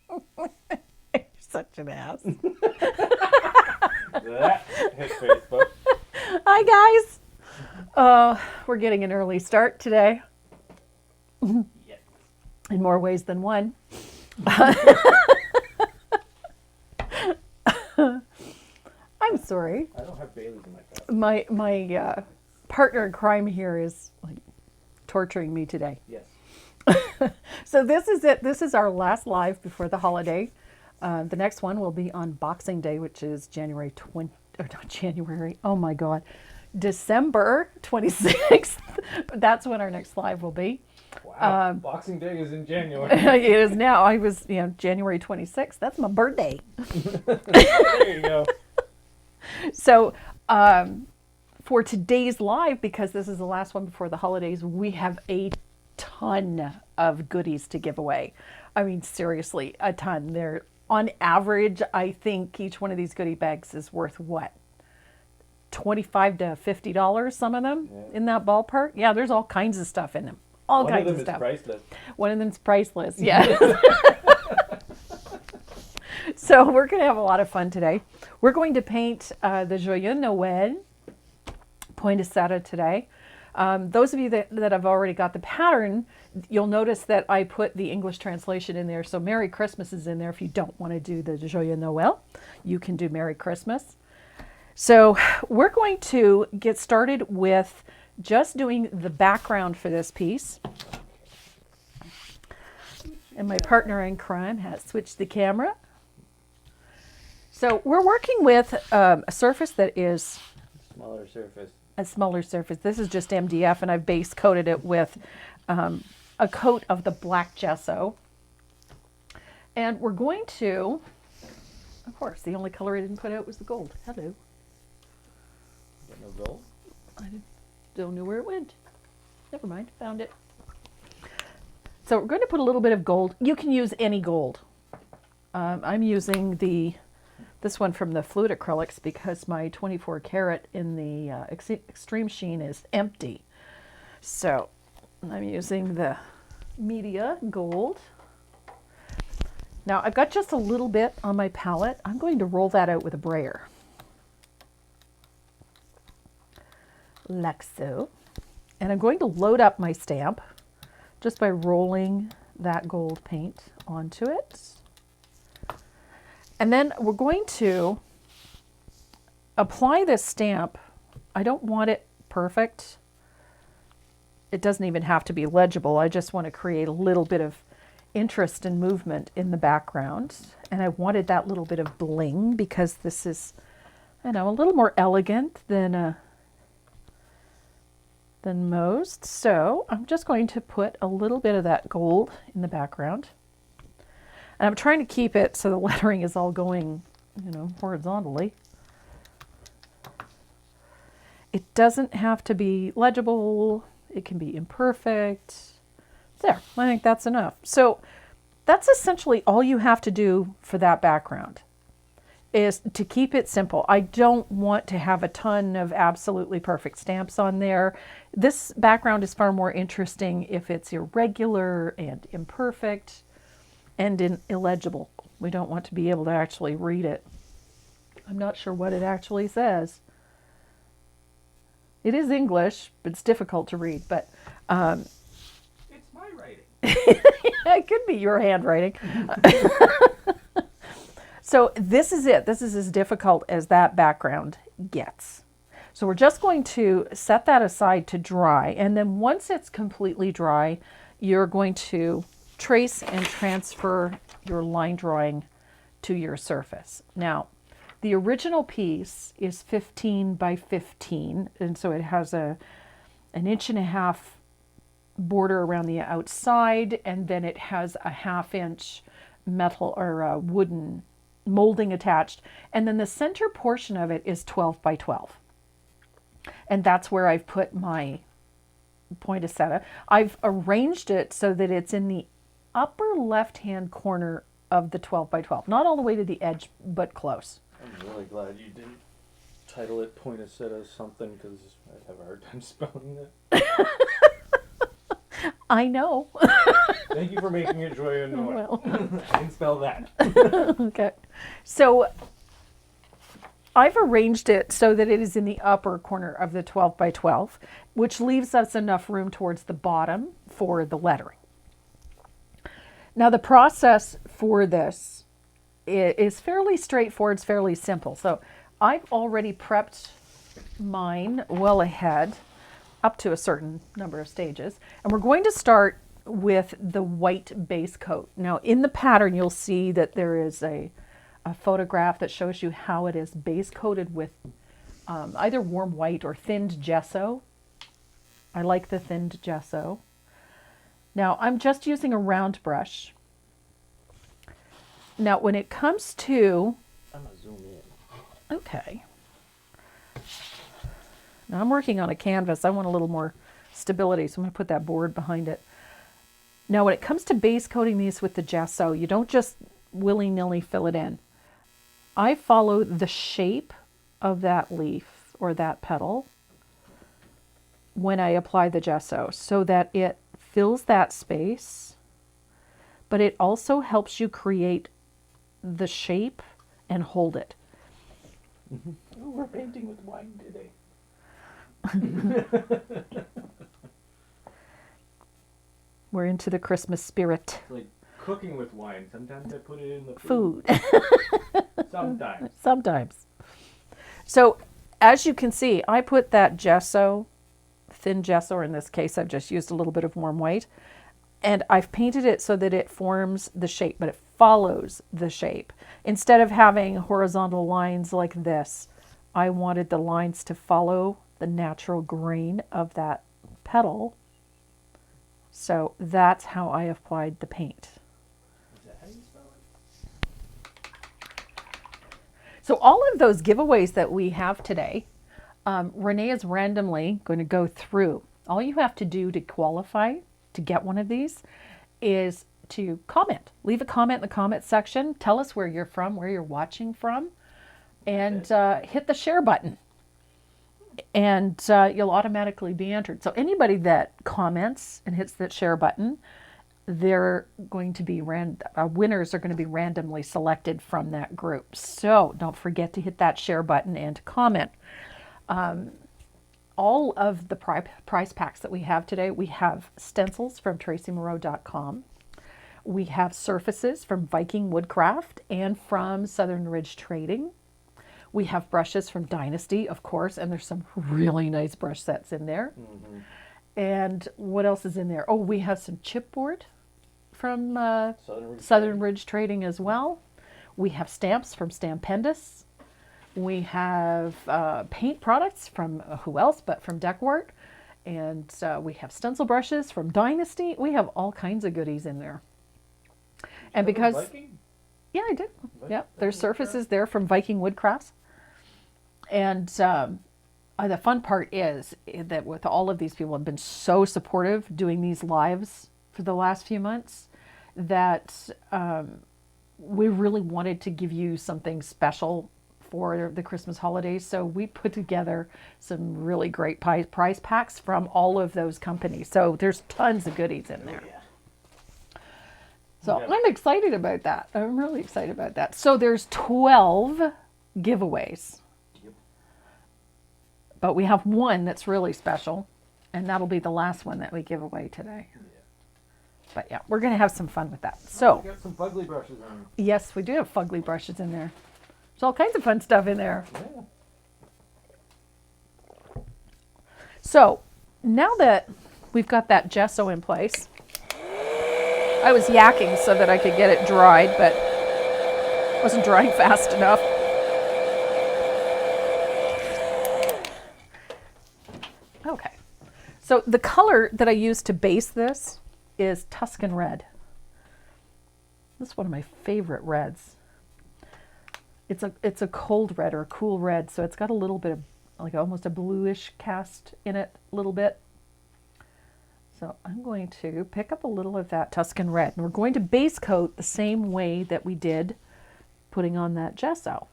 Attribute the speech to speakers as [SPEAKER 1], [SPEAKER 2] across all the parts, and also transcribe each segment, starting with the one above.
[SPEAKER 1] You're such an ass.
[SPEAKER 2] That hit Facebook.
[SPEAKER 1] Hi, guys. We're getting an early start today.
[SPEAKER 2] Yes.
[SPEAKER 1] In more ways than one. I'm sorry.
[SPEAKER 2] I don't have Bailey's in my cup.
[SPEAKER 1] My partner in crime here is like torturing me today.
[SPEAKER 2] Yes.
[SPEAKER 1] So this is it. This is our last live before the holiday. The next one will be on Boxing Day, which is January 20, or not January. Oh my God, December 26th. That's when our next live will be.
[SPEAKER 2] Wow. Boxing Day is in January.
[SPEAKER 1] It is now. I was, January 26th. That's my birthday.
[SPEAKER 2] There you go.
[SPEAKER 1] So, for today's live, because this is the last one before the holidays, we have a ton of goodies to give away. I mean, seriously, a ton. They're on average, I think each one of these goodie bags is worth what? $25 to $50, some of them, in that ballpark. Yeah, there's all kinds of stuff in them. All
[SPEAKER 2] One
[SPEAKER 1] kinds
[SPEAKER 2] of
[SPEAKER 1] of
[SPEAKER 2] them
[SPEAKER 1] stuff.
[SPEAKER 2] is priceless.
[SPEAKER 1] One of them's priceless, yeah. So we're going to have a lot of fun today. We're going to paint the Joyeux Noel poinsettia today. Those of you that have already got the pattern, you'll notice that I put the English translation in there. So Merry Christmas is in there. If you don't want to do the Joyeux Noel, you can do Merry Christmas. So we're going to get started with just doing the background for this piece. And my partner in crime has switched the camera. So we're working with a surface that is
[SPEAKER 2] Smaller surface.
[SPEAKER 1] a smaller surface. This is just MDF, and I've base coated it with a coat of the black gesso. And we're going to, of course, the only color I didn't put out was the gold. Hello.
[SPEAKER 2] Got no gold?
[SPEAKER 1] I don't know where it went. Never mind, found it. So we're going to put a little bit of gold. You can use any gold. I'm using this one from the Fluid Acrylics because my 24 karat in the Extreme Sheen is empty. So I'm using the Media Gold. Now I've got just a little bit on my palette. I'm going to roll that out with a brayer. Like so. And I'm going to load up my stamp just by rolling that gold paint onto it. And then we're going to apply this stamp. I don't want it perfect. It doesn't even have to be legible. I just want to create a little bit of interest and movement in the background. And I wanted that little bit of bling because this is, a little more elegant than most. So I'm just going to put a little bit of that gold in the background. And I'm trying to keep it so the lettering is all going, horizontally. It doesn't have to be legible. It can be imperfect. There, I think that's enough. So that's essentially all you have to do for that background, is to keep it simple. I don't want to have a ton of absolutely perfect stamps on there. This background is far more interesting if it's irregular and imperfect and illegible. We don't want to be able to actually read it. I'm not sure what it actually says. It is English, but it's difficult to read. But
[SPEAKER 2] It's my writing.
[SPEAKER 1] it could be your handwriting. So this is it. This is as difficult as that background gets. So we're just going to set that aside to dry. And then once it's completely dry, you're going to trace and transfer your line drawing to your surface. Now, the original piece is 15 by 15, and so it has an 1.5 inch border around the outside, and then it has a 1/2 inch metal or wooden molding attached, and then the center portion of it is 12 by 12. And that's where I've put my poinsettia. I've arranged it so that it's in the upper left-hand corner of the 12 by 12. Not all the way to the edge, but close.
[SPEAKER 2] I'm really glad you didn't title it poinsettia something, because I'd have a hard time spelling it.
[SPEAKER 1] I know.
[SPEAKER 2] Thank you for making it Joyeux Noel.
[SPEAKER 1] Well.
[SPEAKER 2] I can spell that.
[SPEAKER 1] Okay. So I've arranged it so that it is in the upper corner of the 12 by 12, which leaves us enough room towards the bottom for the lettering. Now the process for this is fairly straightforward, it's fairly simple. So I've already prepped mine well ahead up to a certain number of stages. And we're going to start with the white base coat. Now in the pattern, you'll see that there is a photograph that shows you how it is base coated with either warm white or thinned gesso. I like the thinned gesso. Now I'm just using a round brush. Now when it comes to,
[SPEAKER 2] I'm gonna zoom in.
[SPEAKER 1] okay. Now I'm working on a canvas. I want a little more stability, so I'm going to put that board behind it. Now when it comes to base coating these with the gesso, you don't just willy-nilly fill it in. I follow the shape of that leaf or that petal when I apply the gesso so that it fills that space, but it also helps you create the shape and hold it.
[SPEAKER 2] Oh, we're painting with wine today.
[SPEAKER 1] We're into the Christmas spirit.
[SPEAKER 2] It's like cooking with wine. Sometimes I put it in the
[SPEAKER 1] Food.
[SPEAKER 2] Sometimes.
[SPEAKER 1] Sometimes. So as you can see, I put that gesso, thin gesso, or in this case I've just used a little bit of warm white, and I've painted it so that it forms the shape, but it follows the shape. Instead of having horizontal lines like this, I wanted the lines to follow the natural grain of that petal. So that's how I applied the paint.
[SPEAKER 2] Is that how you spell it?
[SPEAKER 1] So all of those giveaways that we have today, Renee is randomly going to go through. All you have to do to qualify to get one of these is to comment. Leave a comment in the comment section. Tell us where you're from, where you're watching from, and hit the share button. And you'll automatically be entered. So anybody that comments and hits that share button, they're going to be winners are going to be randomly selected from that group. So don't forget to hit that share button and to comment. All of the prize packs that we have today, we have stencils from tracymoreau.com. We have surfaces from Viking Woodcraft and from Southern Ridge Trading. We have brushes from Dynasty, of course, and there's some really nice brush sets in there. Mm-hmm. And what else is in there? Oh, we have some chipboard from Southern Ridge Trading as well. We have stamps from Stampendous. We have paint products from who else but from Deckwart. And we have stencil brushes from Dynasty. We have all kinds of goodies in there. And because...
[SPEAKER 2] Viking?
[SPEAKER 1] Yeah, I did. Yeah, there's surfaces there from Viking Woodcrafts. And the fun part is that with all of these people have been so supportive doing these lives for the last few months that we really wanted to give you something special for the Christmas holidays. So we put together some really great prize packs from all of those companies. So there's tons of goodies in there. So I'm excited about that. I'm really excited about that. So there's 12 giveaways. Yep. But we have one that's really special, and that'll be the last one that we give away today. Yeah. But yeah, we're going to have some fun with that. So
[SPEAKER 2] we got some fugly brushes on.
[SPEAKER 1] Yes, we do have fugly brushes in there. There's all kinds of fun stuff in there.
[SPEAKER 2] Yeah.
[SPEAKER 1] So now that we've got that gesso in place, I was yakking so that I could get it dried, but it wasn't drying fast enough. Okay. So the color that I used to base this is Tuscan Red. This is one of my favorite reds. It's a cold red or a cool red, so it's got a little bit of like almost a bluish cast in it a little bit. So I'm going to pick up a little of that Tuscan Red, and we're going to base coat the same way that we did putting on that gesso.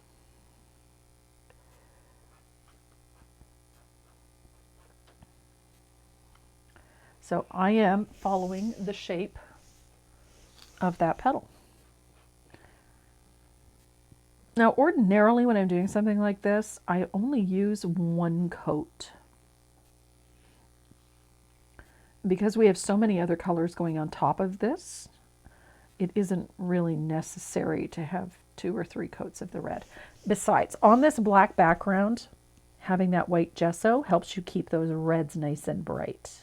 [SPEAKER 1] So I am following the shape of that petal. Now, ordinarily when I'm doing something like this, I only use one coat. Because we have so many other colors going on top of this, it isn't really necessary to have 2 or 3 coats of the red. Besides, on this black background, having that white gesso helps you keep those reds nice and bright.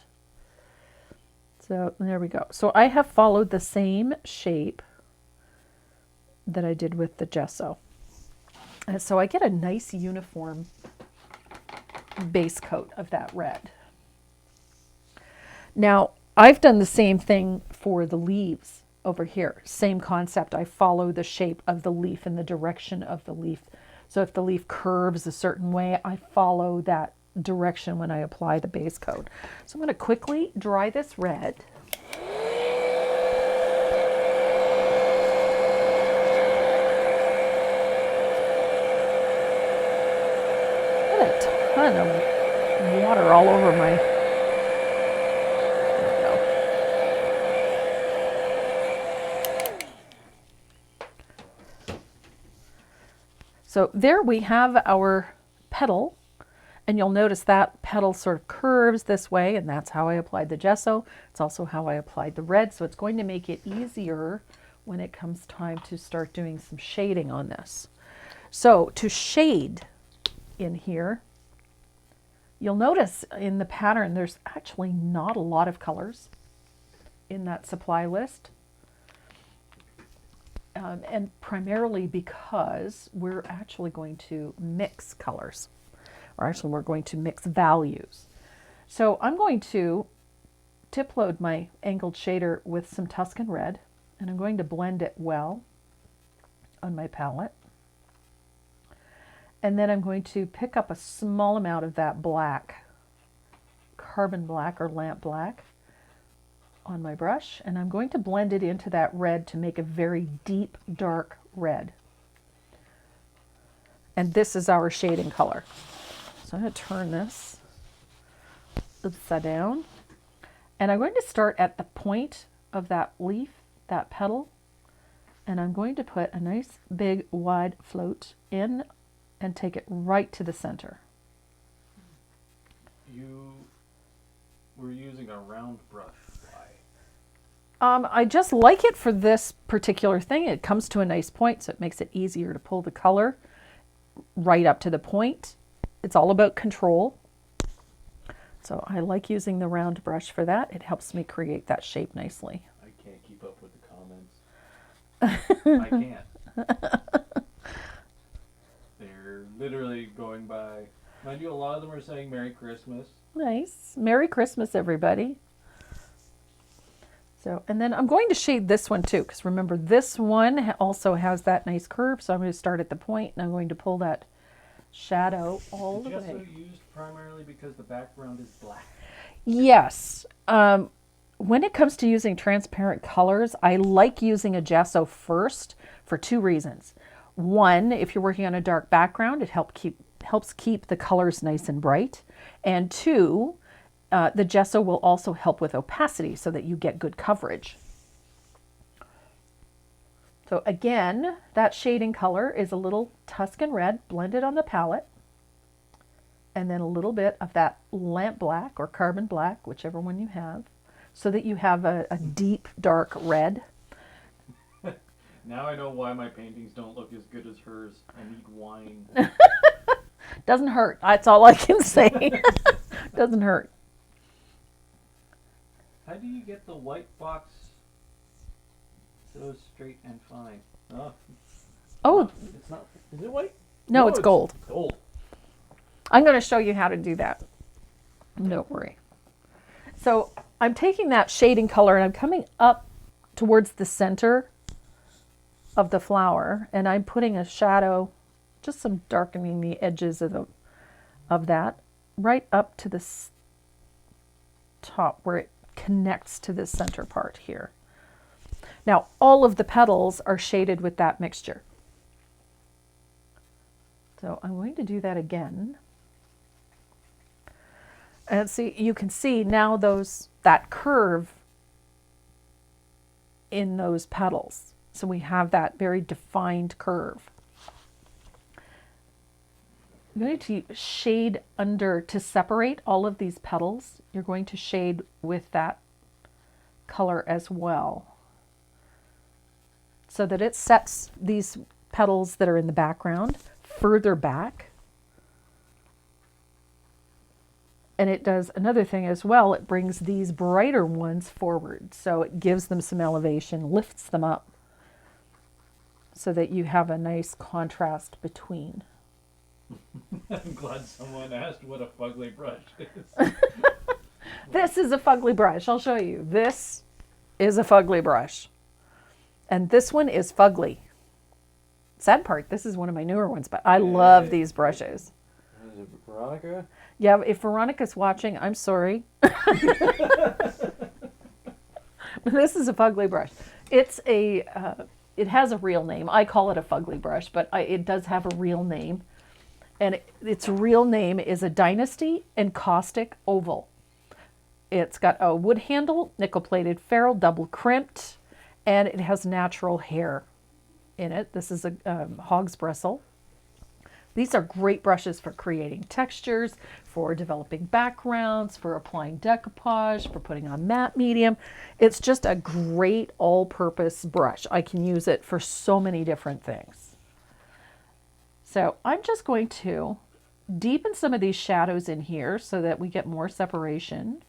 [SPEAKER 1] So there we go. So I have followed the same shape that I did with the gesso. And so I get a nice uniform base coat of that red. Now, I've done the same thing for the leaves over here. Same concept. I follow the shape of the leaf and the direction of the leaf. So if the leaf curves a certain way, I follow that direction when I apply the base coat. So I'm going to quickly dry this red. Ton of water all over my, there we go. So there we have our petal, and you'll notice that petal sort of curves this way, and that's how I applied the gesso. It's also how I applied the red, so it's going to make it easier when it comes time to start doing some shading on this. So to shade in here, you'll notice in the pattern there's actually not a lot of colors in that supply list. And primarily because we're actually going to mix colors, or actually we're going to mix values. So I'm going to tip load my angled shader with some Tuscan Red, and I'm going to blend it well on my palette. And then I'm going to pick up a small amount of that black, carbon black or lamp black, on my brush, and I'm going to blend it into that red to make a very deep, dark red. And this is our shading color. So I'm going to turn this upside down, and I'm going to start at the point of that leaf, that petal, and I'm going to put a nice big wide float in and take it right to the center.
[SPEAKER 2] You were using a round brush.
[SPEAKER 1] I just like it for this particular thing. It comes to a nice point, so it makes it easier to pull the color right up to the point. It's all about control. So I like using the round brush for that. It helps me create that shape nicely.
[SPEAKER 2] I can't keep up with the comments. I can't. They're literally going by. Mind you, a lot of them are saying Merry Christmas.
[SPEAKER 1] Nice. Merry Christmas, everybody. So, and then I'm going to shade this one too, because remember this one also has that nice curve. So I'm going to start at the point, and I'm going to pull that shadow all the way.
[SPEAKER 2] Gesso used primarily because the background is black.
[SPEAKER 1] Yes. When it comes to using transparent colors, I like using a gesso first for 2 reasons. One, if you're working on a dark background, it helps keep the colors nice and bright. And 2, the gesso will also help with opacity so that you get good coverage. So again, that shading color is a little Tuscan Red blended on the palette, and then a little bit of that lamp black or carbon black, whichever one you have, so that you have a deep dark red.
[SPEAKER 2] Now I know why my paintings don't look as good as hers. I need wine.
[SPEAKER 1] Doesn't hurt. That's all I can say. Doesn't hurt.
[SPEAKER 2] How do you get the white box so straight and fine?
[SPEAKER 1] Oh,
[SPEAKER 2] It's not. Is it white?
[SPEAKER 1] no, it's gold.
[SPEAKER 2] Gold.
[SPEAKER 1] I'm going to show you how to do that. Don't worry. So I'm taking that shading color and I'm coming up towards the center of the flower, and I'm putting a shadow, just some darkening the edges of that, right up to the top where it connects to this center part here. Now all of the petals are shaded with that mixture. So I'm going to do that again. And see, you can see now that curve in those petals. So we have that very defined curve. I'm going to shade under to separate all of these petals. You're going to shade with that color as well, so that it sets these petals that are in the background further back. And it does another thing as well. It brings these brighter ones forward. So it gives them some elevation, lifts them up, so that you have a nice contrast between.
[SPEAKER 2] I'm glad someone asked what a fugly brush is.
[SPEAKER 1] This is a fugly brush. I'll show you. This is a fugly brush. And this one is fugly. Sad part, this is one of my newer ones, but I love these brushes.
[SPEAKER 2] Is it Veronica?
[SPEAKER 1] Yeah, if Veronica's watching, I'm sorry. This is a fugly brush. It's a, it has a real name. I call it a fugly brush, but it does have a real name. And its real name is a Dynasty Encaustic Oval. It's got a wood handle, nickel-plated ferrule, double crimped, and it has natural hair in it. This is a hog's bristle. These are great brushes for creating textures, for developing backgrounds, for applying decoupage, for putting on matte medium. It's just a great all-purpose brush. I can use it for so many different things. So I'm just going to deepen some of these shadows in here so that we get more separation.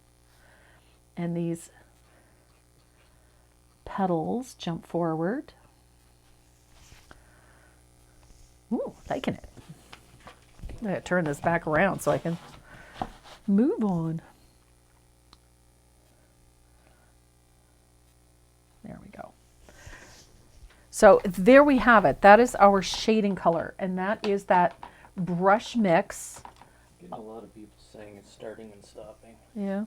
[SPEAKER 1] And these petals jump forward. Ooh, liking it. I'm going to turn this back around so I can move on. There we go. So there we have it. That is our shading color, and that is that brush mix.
[SPEAKER 3] Getting a lot of people saying it's starting and stopping.
[SPEAKER 1] Yeah.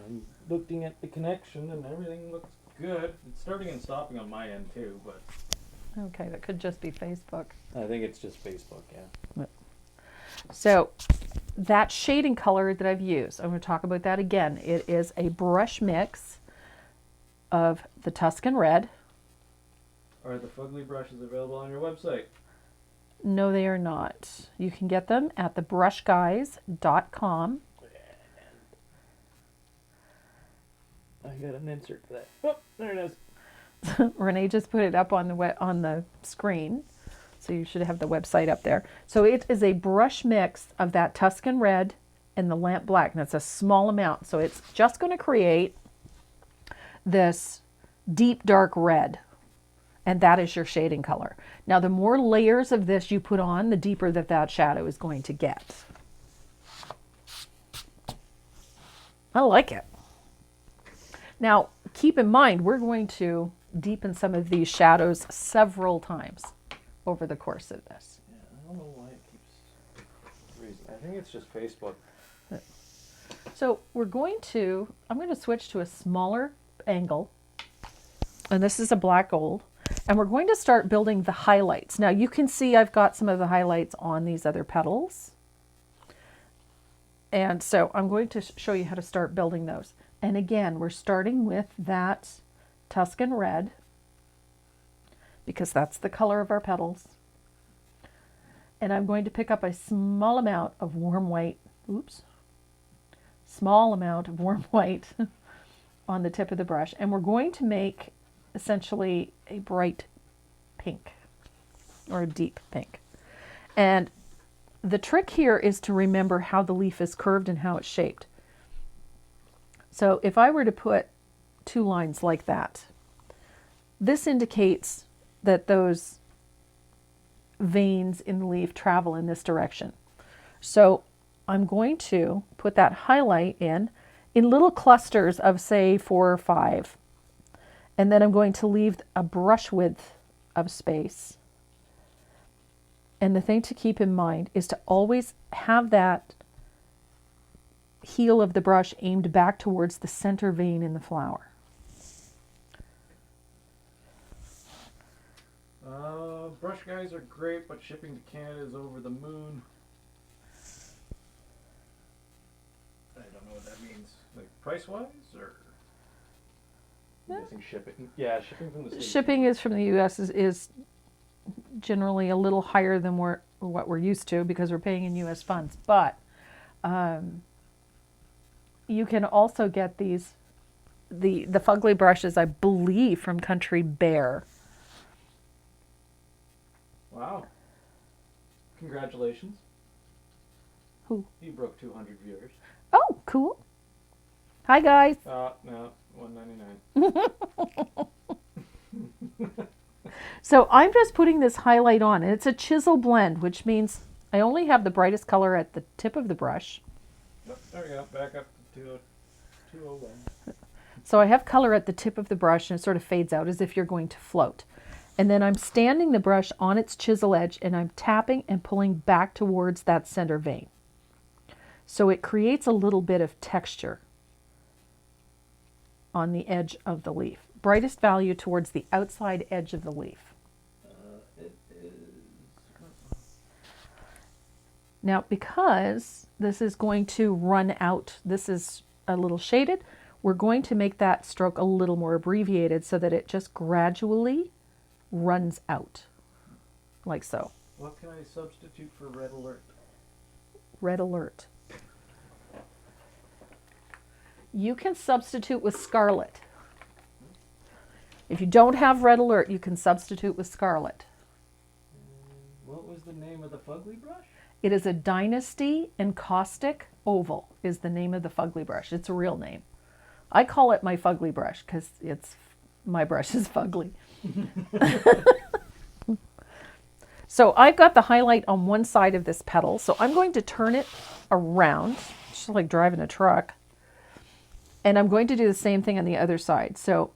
[SPEAKER 2] I'm looking at the connection and everything looks good. It's starting and stopping on my end too, but
[SPEAKER 1] Okay, that could just be Facebook.
[SPEAKER 3] I think it's just Facebook, yeah.
[SPEAKER 1] So that shading color that I've used, I'm going to talk about that again. It is a brush mix of the Tuscan Red.
[SPEAKER 2] are the fugly brushes available on your website?
[SPEAKER 1] No, they are not. You can get them at thebrushguys.com.
[SPEAKER 3] I got an insert for that. Oh, there it is.
[SPEAKER 1] Renee just put it up on the screen, so you should have the website up there. So it is a brush mix of that Tuscan Red and the Lamp Black, and it's a small amount. So it's just going to create this deep dark red, and that is your shading color. Now, the more layers of this you put on, the deeper that shadow is going to get. I like it. Now, keep in mind, we're going to deepen some of these shadows several times over the course of this.
[SPEAKER 3] Yeah, I don't know why it keeps freezing. I think it's just Facebook.
[SPEAKER 1] So I'm going to switch to a smaller angle, and this is a black gold, and we're going to start building the highlights. Now you can see I've got some of the highlights on these other petals, and so I'm going to show you how to start building those. And again, we're starting with that Tuscan Red because that's the color of our petals. And I'm going to pick up a small amount of warm white, small amount of warm white on the tip of the brush. And we're going to make essentially a bright pink or a deep pink. And the trick here is to remember how the leaf is curved and how it's shaped. So if I were to put two lines like that, this indicates that those veins in the leaf travel in this direction. So I'm going to put that highlight in little clusters of say 4 or 5. And then I'm going to leave a brush width of space. And the thing to keep in mind is to always have that heel of the brush aimed back towards the center vein in the flower.
[SPEAKER 2] Brush guys are great, but shipping to Canada is over the moon. I don't know what that means. Like price-wise, or?
[SPEAKER 3] I'm guessing shipping. Yeah, shipping from the States.
[SPEAKER 1] Shipping is from the U.S. is generally a little higher than what we're used to because we're paying in U.S. funds. But you can also get the fugly brushes, I believe, from Country Bear.
[SPEAKER 2] Wow. Congratulations.
[SPEAKER 1] Who?
[SPEAKER 2] You broke 200 viewers.
[SPEAKER 1] Oh, cool. Hi, guys.
[SPEAKER 2] No, 199.
[SPEAKER 1] So I'm just putting this highlight on, and it's a chisel blend, which means I only have the brightest color at the tip of the brush.
[SPEAKER 2] Oh, there we go. Back up to 201.
[SPEAKER 1] So I have color at the tip of the brush, and it sort of fades out as if you're going to float. And then I'm standing the brush on its chisel edge, and I'm tapping and pulling back towards that center vein. So it creates a little bit of texture on the edge of the leaf. Brightest value towards the outside edge of the leaf.
[SPEAKER 2] It is.
[SPEAKER 1] Now, because this is going to run out, this is a little shaded, we're going to make that stroke a little more abbreviated so that it just gradually runs out, like so.
[SPEAKER 2] What can I substitute for red alert?
[SPEAKER 1] Red alert. You can substitute with scarlet. If you don't have red alert, you can substitute with scarlet.
[SPEAKER 2] What was the name of the fugly brush?
[SPEAKER 1] It is a Dynasty Encaustic Oval is the name of the fugly brush. It's a real name. I call it my fugly brush because my brush is fugly. So I've got the highlight on one side of this petal. So I'm going to turn it around, just like driving a truck. And I'm going to do the same thing on the other side. So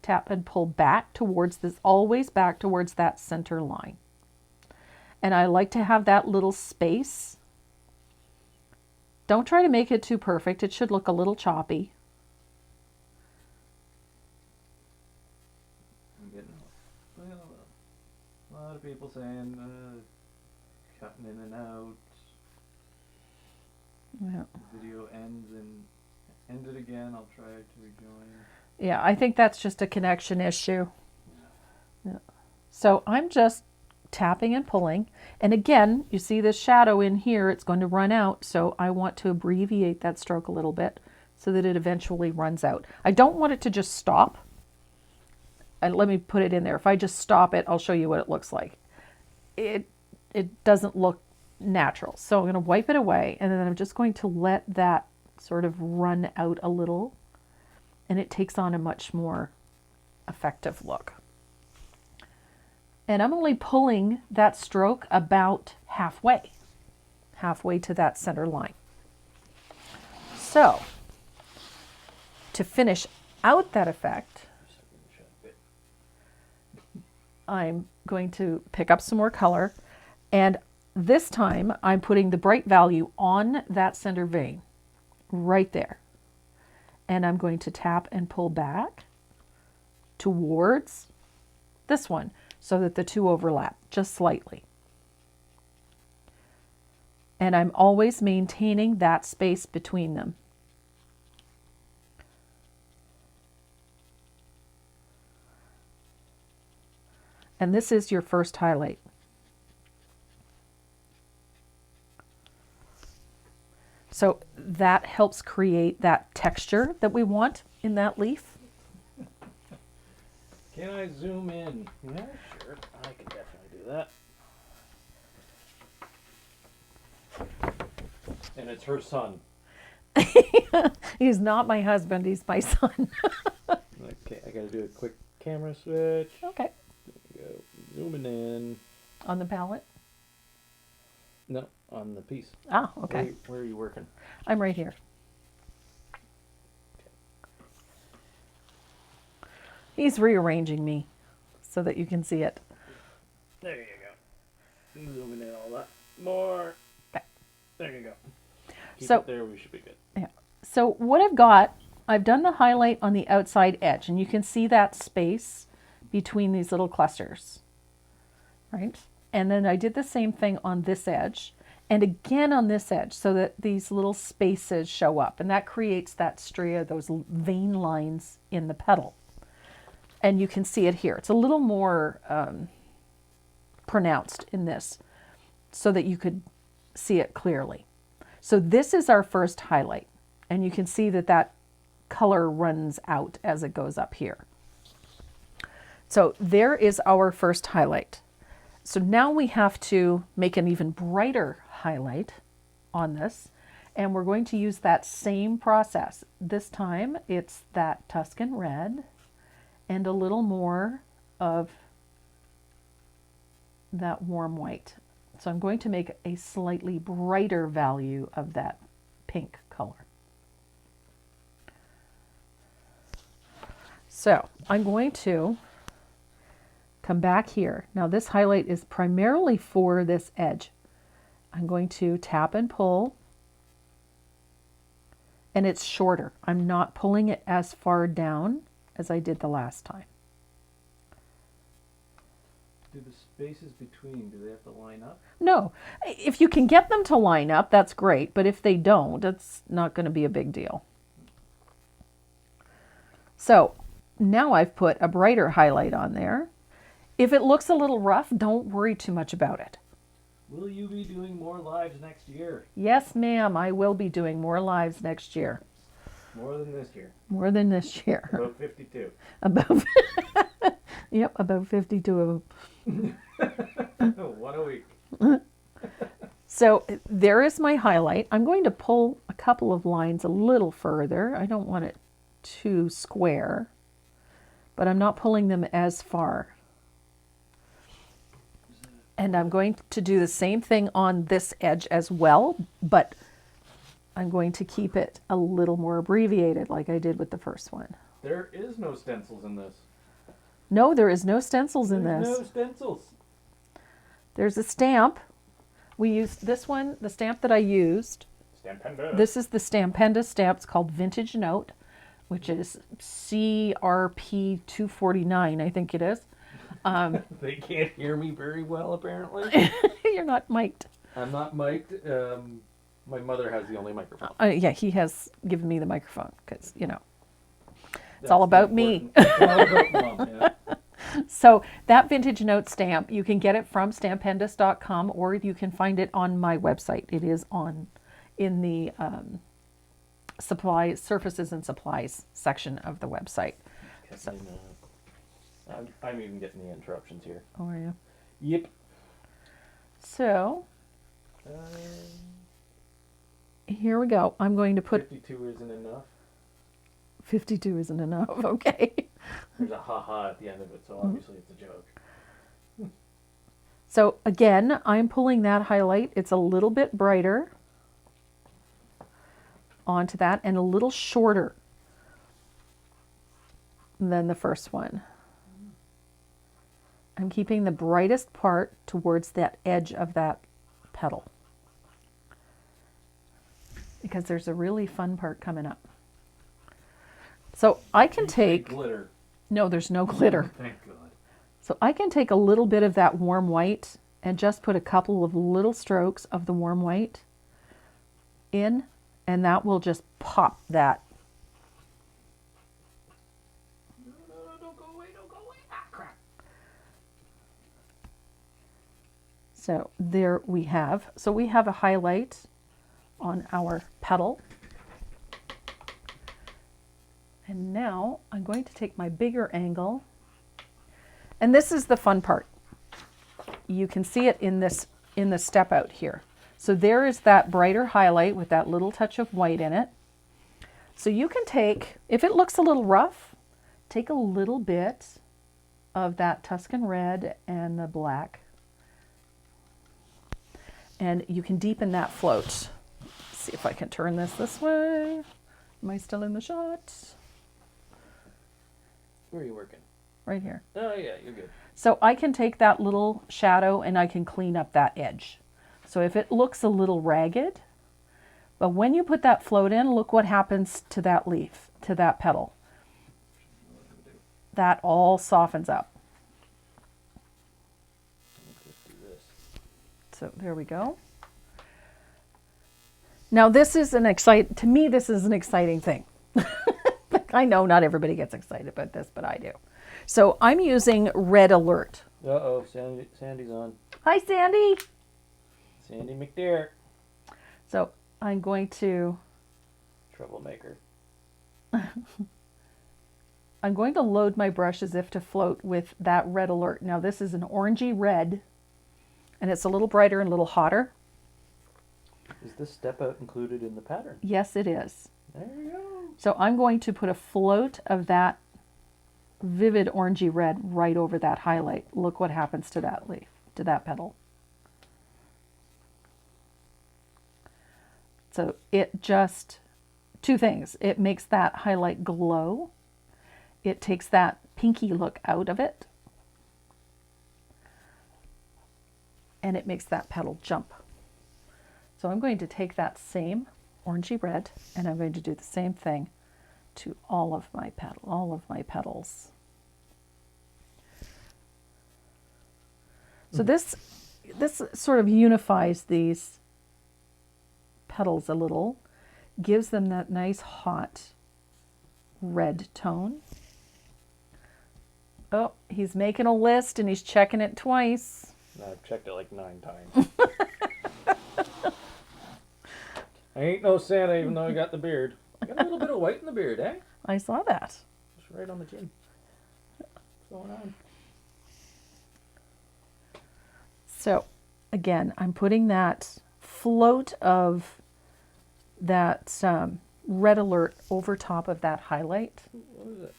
[SPEAKER 1] tap and pull back towards this, always back towards that center line. And I like to have that little space. Don't try to make it too perfect. It should look a little choppy.
[SPEAKER 2] I'm getting a lot of people saying cutting in and out.
[SPEAKER 1] Yeah.
[SPEAKER 2] The video ends and end it again. I'll try to rejoin.
[SPEAKER 1] Yeah, I think that's just a connection issue. Yeah. So I'm just tapping and pulling. And again, you see this shadow in here, it's going to run out. So I want to abbreviate that stroke a little bit so that it eventually runs out. I don't want it to just stop. And let me put it in there. If I just stop it, I'll show you what it looks like. It doesn't look natural. So I'm going to wipe it away, and then I'm just going to let that sort of run out a little, and it takes on a much more effective look. And I'm only pulling that stroke about halfway to that center line. So to finish out that effect, I'm going to pick up some more color, and this time I'm putting the bright value on that center vein right there. And I'm going to tap and pull back towards this one so that the two overlap just slightly. And I'm always maintaining that space between them. And this is your first highlight. So that helps create that texture that we want in that leaf.
[SPEAKER 2] Can I zoom in?
[SPEAKER 3] Yeah, sure. I can definitely do that.
[SPEAKER 2] And it's her son.
[SPEAKER 1] He's not my husband, he's my son.
[SPEAKER 3] Okay, I gotta do a quick camera switch.
[SPEAKER 1] Okay.
[SPEAKER 3] There we go. Zooming in.
[SPEAKER 1] On the palette?
[SPEAKER 3] No, on the piece.
[SPEAKER 1] Ah, okay.
[SPEAKER 3] Where are you working?
[SPEAKER 1] I'm right here. He's rearranging me so that you can see it.
[SPEAKER 3] There you go. Zooming in all that more.
[SPEAKER 1] Okay.
[SPEAKER 3] There you go. Keep
[SPEAKER 1] So-
[SPEAKER 3] it there, we should be good.
[SPEAKER 1] Yeah. So what I've done the highlight on the outside edge, and you can see that space between these little clusters, right? And then I did the same thing on this edge, and again on this edge, so that these little spaces show up, and that creates that stria, those vein lines in the petal. And you can see it here. It's a little more pronounced in this so that you could see it clearly. So this is our first highlight. And you can see that that color runs out as it goes up here. So there is our first highlight. So now we have to make an even brighter highlight on this. And we're going to use that same process. This time it's that Tuscan Red and a little more of that warm white. So I'm going to make a slightly brighter value of that pink color. So I'm going to come back here. Now this highlight is primarily for this edge. I'm going to tap and pull, and it's shorter. I'm not pulling it as far down as I did the last time.
[SPEAKER 2] Do the spaces between, do they have to line up?
[SPEAKER 1] No, if you can get them to line up, that's great, but if they don't, it's not going to be a big deal. So now I've put a brighter highlight on there. If it looks a little rough, don't worry too much about it.
[SPEAKER 2] Will you be doing more lives next year?
[SPEAKER 1] Yes, ma'am, I will be doing more lives next year.
[SPEAKER 2] More than this year.
[SPEAKER 1] More than this year.
[SPEAKER 2] About 52.
[SPEAKER 1] About, yep, about 52 of them.
[SPEAKER 2] One a week.
[SPEAKER 1] So there is my highlight. I'm going to pull a couple of lines a little further. I don't want it too square, but I'm not pulling them as far. And I'm going to do the same thing on this edge as well, but I'm going to keep it a little more abbreviated like I did with the first one.
[SPEAKER 2] There is no stencils in this.
[SPEAKER 1] No, there is no stencils in
[SPEAKER 2] There's
[SPEAKER 1] this.
[SPEAKER 2] no stencils.
[SPEAKER 1] There's a stamp. We used this one, the stamp that I used.
[SPEAKER 2] Stampenda.
[SPEAKER 1] This is the Stampenda stamp. It's called Vintage Note, which is CRP 249, I think it is.
[SPEAKER 2] They can't hear me very well, apparently.
[SPEAKER 1] You're not mic'd.
[SPEAKER 2] I'm not mic'd. My mother has the only microphone.
[SPEAKER 1] Yeah, he has given me the microphone because, you know,
[SPEAKER 2] That's
[SPEAKER 1] all about
[SPEAKER 2] the
[SPEAKER 1] me.
[SPEAKER 2] It's all about Mom, yeah.
[SPEAKER 1] So that Vintage Note stamp, you can get it from stampendas.com or you can find it on my website. It is in the supplies, surfaces and supplies section of the website. So,
[SPEAKER 2] I'm even getting the interruptions here.
[SPEAKER 1] oh, are you?
[SPEAKER 2] Yep.
[SPEAKER 1] So here we go. I'm going to put
[SPEAKER 2] 52 isn't enough.
[SPEAKER 1] 52 isn't enough. Okay.
[SPEAKER 2] There's a ha-ha at the end of it, so obviously it's a joke.
[SPEAKER 1] So again, I'm pulling that highlight. It's a little bit brighter onto that and a little shorter than the first one. I'm keeping the brightest part towards that edge of that petal because there's a really fun part coming up. So I can take,
[SPEAKER 2] glitter.
[SPEAKER 1] no, there's no glitter.
[SPEAKER 2] Thank God.
[SPEAKER 1] So I can take a little bit of that warm white and just put a couple of little strokes of the warm white in, and that will just pop that.
[SPEAKER 2] No, don't go away, don't go away. Ah, crap.
[SPEAKER 1] So there we have. So we have a highlight on our petal. And now I'm going to take my bigger angle. And this is the fun part. You can see it in the step out here. So there is that brighter highlight with that little touch of white in it. So you can take, if it looks a little rough, take a little bit of that Tuscan Red and the black. And you can deepen that float. Let's see if I can turn this way. Am I still in the shot?
[SPEAKER 2] Where are you working?
[SPEAKER 1] Right here.
[SPEAKER 2] Oh, yeah, you're good.
[SPEAKER 1] So I can take that little shadow and I can clean up that edge. So if it looks a little ragged, but when you put that float in, look what happens to that leaf, to that petal. That all softens up.
[SPEAKER 2] Let's do this.
[SPEAKER 1] So there we go. Now this is to me, this is an exciting thing. I know not everybody gets excited about this, but I do. So I'm using Red Alert.
[SPEAKER 2] Uh-oh, Sandy's on.
[SPEAKER 1] Hi, Sandy.
[SPEAKER 2] Sandy McDare.
[SPEAKER 1] So I'm going to
[SPEAKER 2] Troublemaker.
[SPEAKER 1] I'm going to load my brush as if to float with that Red Alert. Now this is an orangey red, and it's a little brighter and a little hotter.
[SPEAKER 2] Is this step out included in the pattern?
[SPEAKER 1] Yes, it is.
[SPEAKER 2] There we go.
[SPEAKER 1] So I'm going to put a float of that vivid orangey red right over that highlight. Look what happens to that leaf, to that petal. So it just, two things. It makes that highlight glow. It takes that pinky look out of it. And it makes that petal jump. So I'm going to take that same orangey red and I'm going to do the same thing to all of my petals. So this sort of unifies these petals a little, gives them that nice hot red tone. Oh, he's making a list and he's checking it twice.
[SPEAKER 2] I've checked it like 9 times. I ain't no Santa even though I got the beard. I got a little bit of white in the beard, eh?
[SPEAKER 1] I saw that.
[SPEAKER 2] Just right on the chin. What's going on?
[SPEAKER 1] So again, I'm putting that float of that Red Alert over top of that highlight.
[SPEAKER 2] What is it?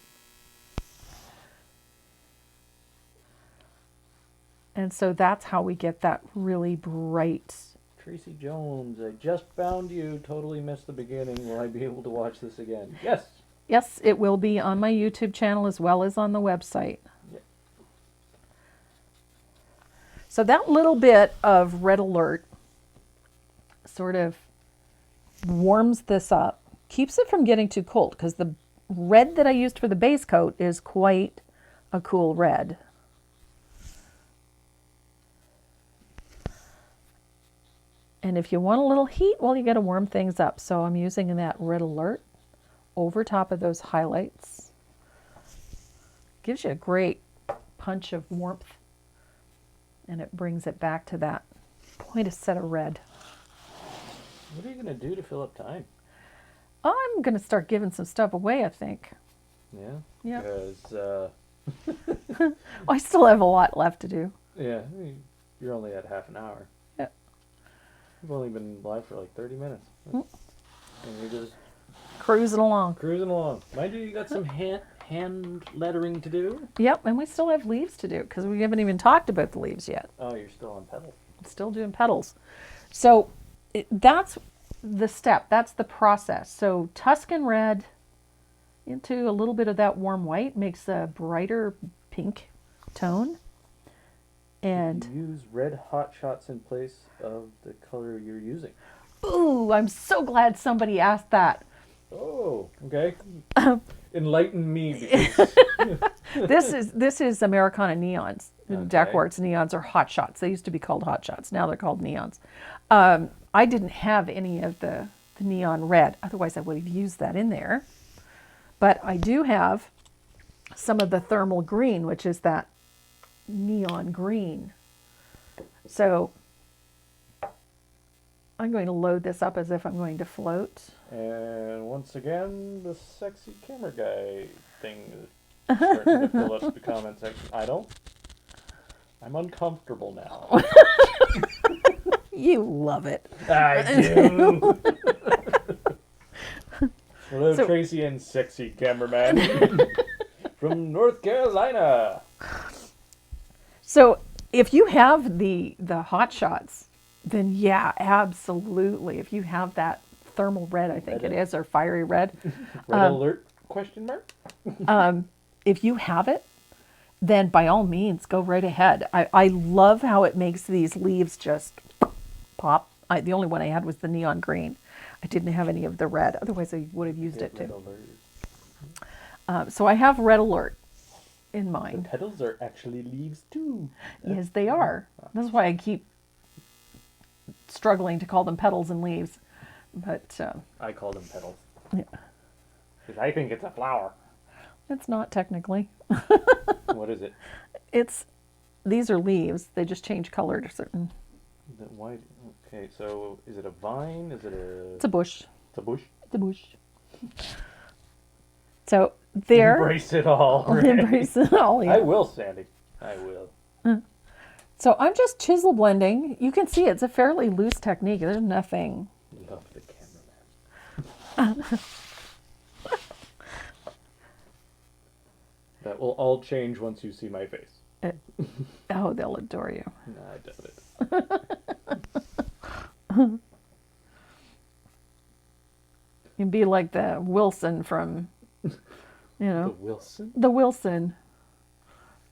[SPEAKER 1] And so that's how we get that really bright.
[SPEAKER 2] Tracy Jones, I just found you. Totally missed the beginning. Will I be able to watch this again? Yes.
[SPEAKER 1] Yes, it will be on my YouTube channel as well as on the website.
[SPEAKER 2] Yep.
[SPEAKER 1] So that little bit of Red Alert sort of warms this up, keeps it from getting too cold, because the red that I used for the base coat is quite a cool red. And if you want a little heat, well, you got to warm things up. So I'm using that Red Alert over top of those highlights. Gives you a great punch of warmth. And it brings it back to that point of set of red.
[SPEAKER 2] What are you going to do to fill up time?
[SPEAKER 1] I'm going to start giving some stuff away, I think.
[SPEAKER 2] Yeah?
[SPEAKER 1] Yeah.
[SPEAKER 2] Because,
[SPEAKER 1] I still have a lot left to do.
[SPEAKER 2] yeah, you're only at half an hour.
[SPEAKER 1] Yeah.
[SPEAKER 2] You've only been live for like 30 minutes.
[SPEAKER 1] Mm.
[SPEAKER 2] And you're just
[SPEAKER 1] Cruising along.
[SPEAKER 2] cruising along. Mind you, you got some hand lettering to do.
[SPEAKER 1] Yep, and we still have leaves to do because we haven't even talked about the leaves yet.
[SPEAKER 2] Oh, you're still on pedal.
[SPEAKER 1] Still doing petals. So that's the step. That's the process. So Tuscan Red into a little bit of that warm white makes a brighter pink tone. And
[SPEAKER 2] You use red hot shots in place of the color you're using.
[SPEAKER 1] ooh, I'm so glad somebody asked that.
[SPEAKER 2] Oh, okay. Enlighten me, because
[SPEAKER 1] This is Americana neons.
[SPEAKER 2] Okay.
[SPEAKER 1] Deckwarts neons are hot shots. They used to be called hot shots. Now they're called neons. I didn't have any of the neon red. Otherwise, I would have used that in there. But I do have some of the thermal green, which is that neon green. So I'm going to load this up as if I'm going to float.
[SPEAKER 2] and once again, the sexy camera guy thing is starting to fill up the comment section. I'm uncomfortable now.
[SPEAKER 1] You love it.
[SPEAKER 2] I do. Hello,
[SPEAKER 1] So-
[SPEAKER 2] Tracy and sexy cameraman from North Carolina.
[SPEAKER 1] So if you have the hot shots, then yeah, absolutely. If you have that thermal red, I think it is, or fiery red,
[SPEAKER 2] Red alert? Question mark?
[SPEAKER 1] if you have it, then by all means, go right ahead. I love how it makes these leaves just pop. The only one I had was the neon green. I didn't have any of the red. Otherwise, I would have used it
[SPEAKER 2] Red
[SPEAKER 1] too.
[SPEAKER 2] alert.
[SPEAKER 1] So I have Red Alert in
[SPEAKER 2] The
[SPEAKER 1] mind.
[SPEAKER 2] petals are actually leaves too.
[SPEAKER 1] Yes, they are. That's why I keep struggling to call them petals and leaves. But
[SPEAKER 2] I call them petals.
[SPEAKER 1] yeah.
[SPEAKER 2] Because I think it's a flower.
[SPEAKER 1] It's not technically.
[SPEAKER 2] What is it?
[SPEAKER 1] These are leaves. They just change color to certain.
[SPEAKER 2] Why? Okay, so is it a vine? Is it a?
[SPEAKER 1] It's a bush.
[SPEAKER 2] It's a bush.
[SPEAKER 1] It's a bush. So there.
[SPEAKER 2] Embrace it all. Right?
[SPEAKER 1] Embrace it all. Yeah.
[SPEAKER 2] I will, Sandy. I will.
[SPEAKER 1] So I'm just chisel blending. You can see it's a fairly loose technique. There's nothing.
[SPEAKER 2] Love the cameraman. That will all change once you see my face.
[SPEAKER 1] Oh, they'll adore you.
[SPEAKER 2] No, I doubt it.
[SPEAKER 1] You'd be like the Wilson from,
[SPEAKER 2] The Wilson?
[SPEAKER 1] The Wilson.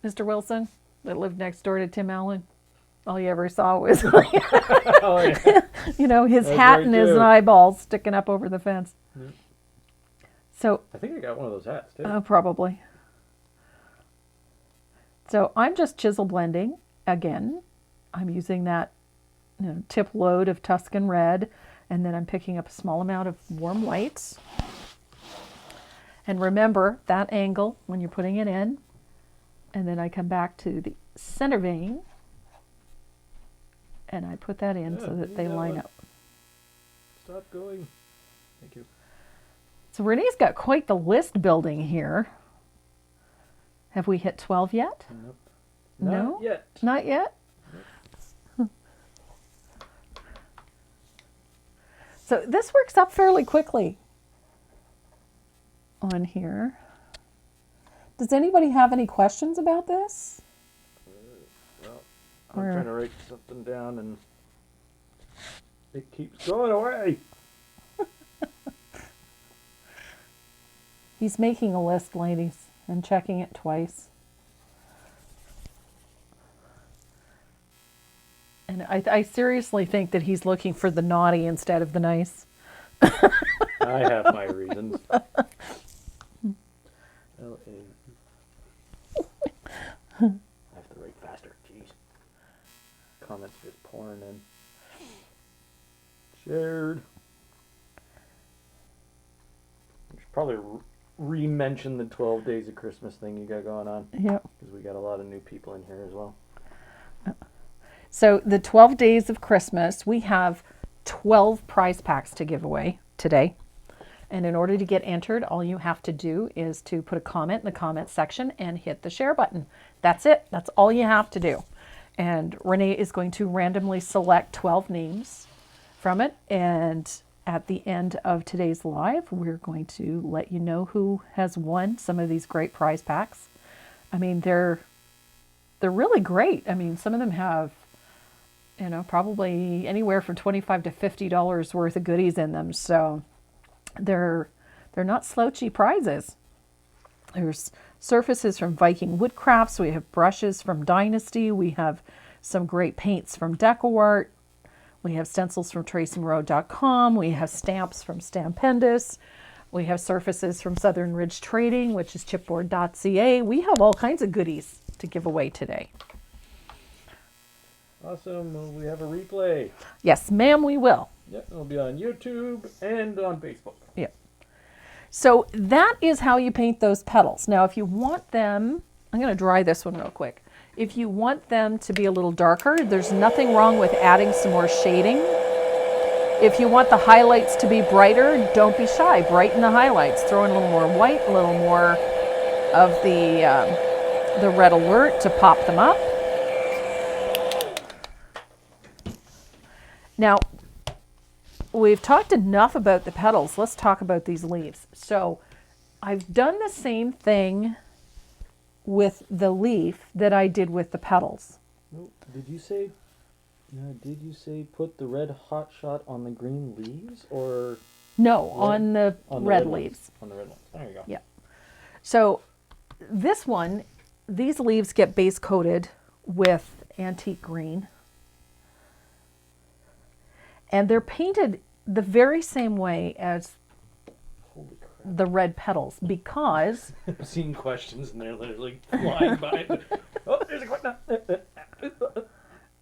[SPEAKER 1] Mr. Wilson that lived next door to Tim Allen. All you ever saw was,
[SPEAKER 2] Oh, yeah.
[SPEAKER 1] his
[SPEAKER 2] That's
[SPEAKER 1] hat
[SPEAKER 2] right,
[SPEAKER 1] and his
[SPEAKER 2] too.
[SPEAKER 1] eyeballs sticking up over the fence.
[SPEAKER 2] Yeah.
[SPEAKER 1] So,
[SPEAKER 2] I think I got one of those hats, too.
[SPEAKER 1] probably. So I'm just chisel blending again. I'm using that tip load of Tuscan Red, and then I'm picking up a small amount of warm whites. And remember that angle when you're putting it in, and then I come back to the center vein, and I put that in so that they line up.
[SPEAKER 2] Stop going. Thank you.
[SPEAKER 1] So Renee's got quite the list building here. Have we hit 12 yet?
[SPEAKER 2] Nope.
[SPEAKER 1] No?
[SPEAKER 2] Not yet.
[SPEAKER 1] Not yet? So this works up fairly quickly on here. Does anybody have any questions about this?
[SPEAKER 2] Well, I'm
[SPEAKER 1] Or-
[SPEAKER 2] trying to write something down and it keeps going away.
[SPEAKER 1] He's making a list, ladies, and checking it twice. And I seriously think that he's looking for the naughty instead of the nice.
[SPEAKER 2] I have my reasons. L-A. I have to write faster. Jeez. Comments just pouring in. Shared. We should probably re-mention the 12 days of Christmas thing you got going on.
[SPEAKER 1] Yep.
[SPEAKER 2] Because we got a lot of new people in here as well.
[SPEAKER 1] So the 12 days of Christmas, we have 12 prize packs to give away today. And in order to get entered, all you have to do is to put a comment in the comment section and hit the share button. That's it. That's all you have to do. And Renee is going to randomly select 12 names from it. And at the end of today's live, we're going to let you know who has won some of these great prize packs. I mean, they're really great. I mean, some of them have, probably anywhere from $25 to $50 worth of goodies in them. So they're not slouchy prizes. There's surfaces from Viking Woodcrafts. We have brushes from Dynasty. We have some great paints from DecoArt. We have stencils from TracyMoreau.com. We have stamps from Stampendous. We have surfaces from Southern Ridge Trading, which is chipboard.ca. We have all kinds of goodies to give away today.
[SPEAKER 2] Awesome. Will we have a replay?
[SPEAKER 1] Yes, ma'am, we will.
[SPEAKER 2] Yep, it'll be on YouTube and on Facebook.
[SPEAKER 1] Yep. So that is how you paint those petals. Now, if you want them, I'm going to dry this one real quick. If you want them to be a little darker, there's nothing wrong with adding some more shading. If you want the highlights to be brighter, don't be shy. Brighten the highlights. Throw in a little more white, a little more of the red alert to pop them up. Now, we've talked enough about the petals. Let's talk about these leaves. So I've done the same thing with the leaf that I did with the petals.
[SPEAKER 2] Oh, did you say put the red hot shot on the green leaves or
[SPEAKER 1] No, on the red leaves.
[SPEAKER 2] On the red ones. There you go.
[SPEAKER 1] Yeah. So this one, these leaves get base coated with antique green. And they're painted the very same way as
[SPEAKER 2] Holy crap.
[SPEAKER 1] the red petals because
[SPEAKER 2] I've seen questions and they're literally flying by. Oh, there's a question.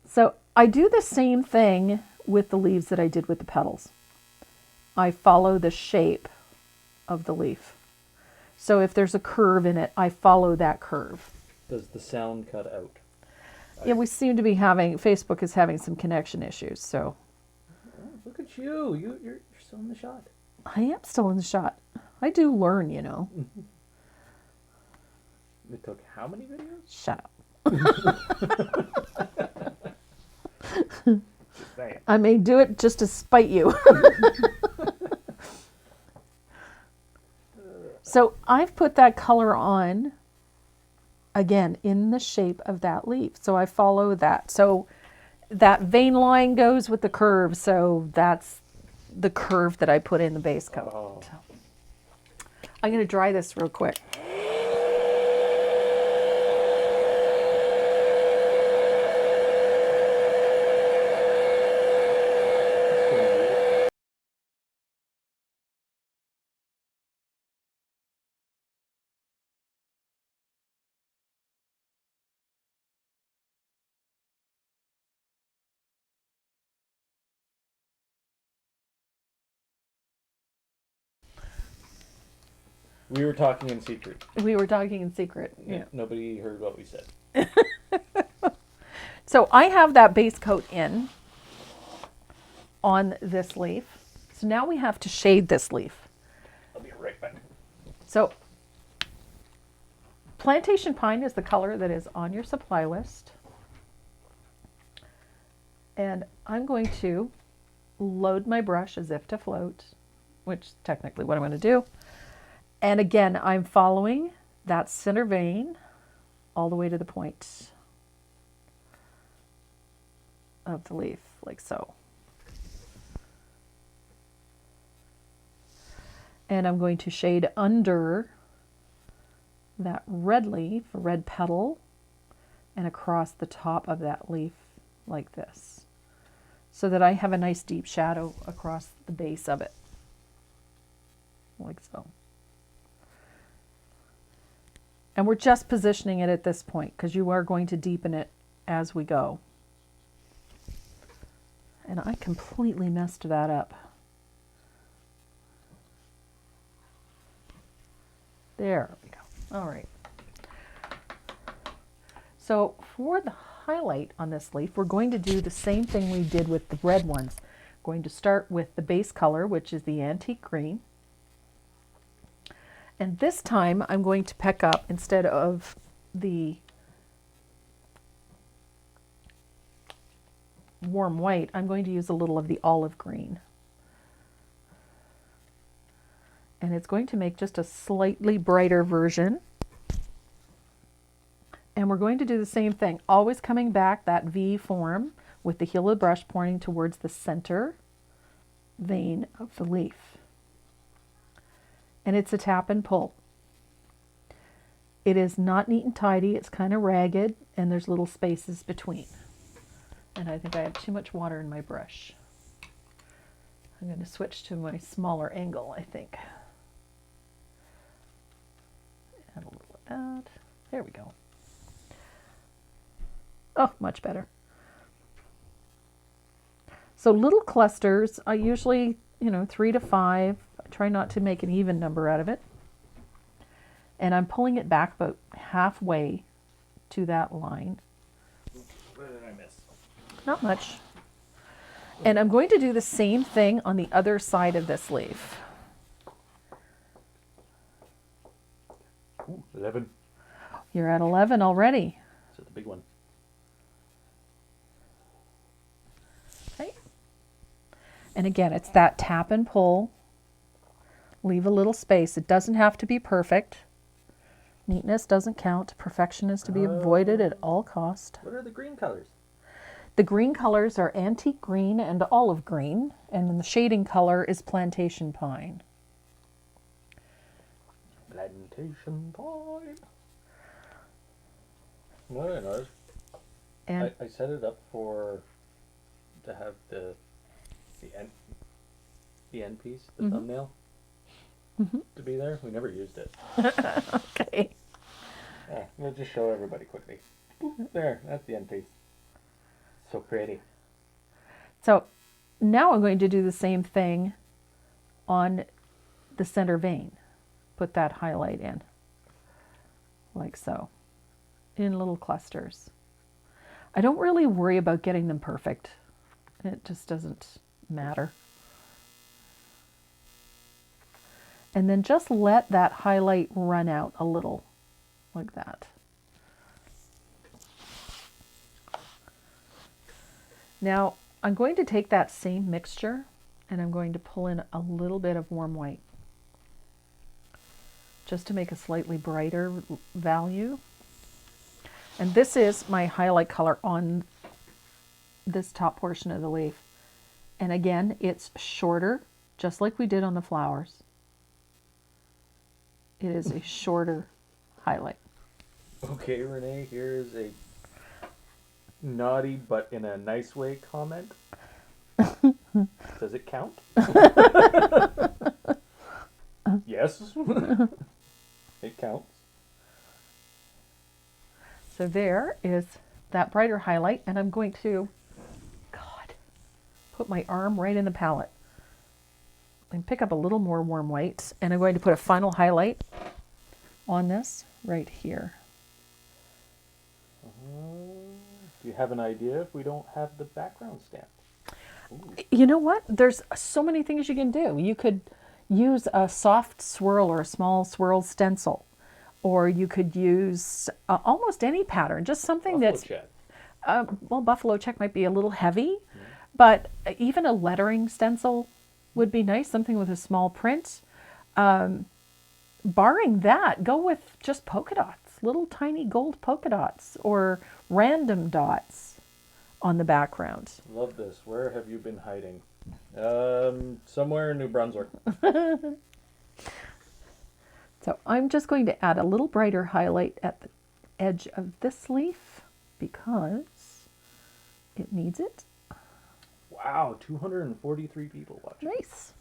[SPEAKER 1] so I do the same thing with the leaves that I did with the petals. I follow the shape of the leaf. So if there's a curve in it, I follow that curve.
[SPEAKER 2] Does the sound cut out?
[SPEAKER 1] Yeah, we seem to be Facebook is having some connection issues, so.
[SPEAKER 2] Oh, look at you. You're still in the shot.
[SPEAKER 1] I am still in the shot. I do learn, you know.
[SPEAKER 2] It took how many videos?
[SPEAKER 1] Shut up.
[SPEAKER 3] Just saying.
[SPEAKER 1] I may do it just to spite you. So I've put that color on, again, in the shape of that leaf. So I follow that. So that vein line goes with the curve. So that's the curve that I put in the base coat.
[SPEAKER 2] Oh.
[SPEAKER 1] So I'm going to dry this real quick.
[SPEAKER 2] We were talking in secret.
[SPEAKER 1] We were talking in secret. Yeah.
[SPEAKER 2] Nobody heard what we said.
[SPEAKER 1] So I have that base coat in on this leaf. So now we have to shade this leaf.
[SPEAKER 2] I'll be right back.
[SPEAKER 1] So Plantation Pine is the color that is on your supply list. And I'm going to load my brush as if to float, which is technically what I'm going to do. And again, I'm following that center vein all the way to the point of the leaf, like so. And I'm going to shade under that red leaf, red petal, and across the top of that leaf like this, so that I have a nice deep shadow across the base of it, like so. And we're just positioning it at this point because you are going to deepen it as we go. And I completely messed that up. There we go. All right. So for the highlight on this leaf, we're going to do the same thing we did with the red ones. We're going to start with the base color, which is the antique green. And this time I'm going to pick up, instead of the warm white, I'm going to use a little of the olive green. And it's going to make just a slightly brighter version. And we're going to do the same thing, always coming back that V form with the heel of the brush pointing towards the center vein of the leaf. And it's a tap and pull. It is not neat and tidy, it's kind of ragged, and there's little spaces between. And I think I have too much water in my brush. I'm going to switch to my smaller angle, I think. Add a little of that. There we go. Oh, much better. So little clusters, I usually, 3 to 5. I try not to make an even number out of it. And I'm pulling it back about halfway to that line.
[SPEAKER 2] What did I miss?
[SPEAKER 1] Not much. And I'm going to do the same thing on the other side of this leaf.
[SPEAKER 2] Ooh, 11.
[SPEAKER 1] You're at 11 already.
[SPEAKER 2] So the big one.
[SPEAKER 1] Okay. And again, it's that tap and pull. Leave a little space. It doesn't have to be perfect. Neatness doesn't count. Perfection is to be avoided at all cost.
[SPEAKER 2] What are the green colors?
[SPEAKER 1] The green colors are antique green and olive green, and then the shading color is plantation pine.
[SPEAKER 2] Plantation Pine. Very nice.
[SPEAKER 1] And
[SPEAKER 2] I set it up to have the end piece, the thumbnail, to be there. We never used it.
[SPEAKER 1] okay.
[SPEAKER 2] Yeah, we'll just show everybody quickly. There, that's the end piece. So pretty.
[SPEAKER 1] So now I'm going to do the same thing on the center vein. put that highlight in, like so, in little clusters. I don't really worry about getting them perfect. It just doesn't matter. And then just let that highlight run out a little, like that. Now, I'm going to take that same mixture and I'm going to pull in a little bit of warm white, just to make a slightly brighter value. And this is my highlight color on this top portion of the leaf. And again, it's shorter, just like we did on the flowers. It is a shorter highlight.
[SPEAKER 2] Okay, Renee, here's a naughty but in a nice way comment. Does it count? Yes. It counts.
[SPEAKER 1] So there is that brighter highlight, and I'm going to, put my arm right in the palette and pick up a little more warm white, and I'm going to put a final highlight on this right here.
[SPEAKER 2] Do you have an idea if we don't have the background stamp? Ooh.
[SPEAKER 1] You know what? There's so many things you can do. You could use a soft swirl or a small swirl stencil, or you could use almost any pattern, just something
[SPEAKER 2] Buffalo
[SPEAKER 1] that's,
[SPEAKER 2] check.
[SPEAKER 1] well, buffalo check might be a little heavy, but even a lettering stencil would be nice, something with a small print. Barring that, go with just polka dots, little tiny gold polka dots or random dots on the background.
[SPEAKER 2] Love this. Where have you been hiding? Somewhere in New Brunswick.
[SPEAKER 1] So I'm just going to add a little brighter highlight at the edge of this leaf because it needs it.
[SPEAKER 2] Wow, 243 people watching.
[SPEAKER 1] Nice.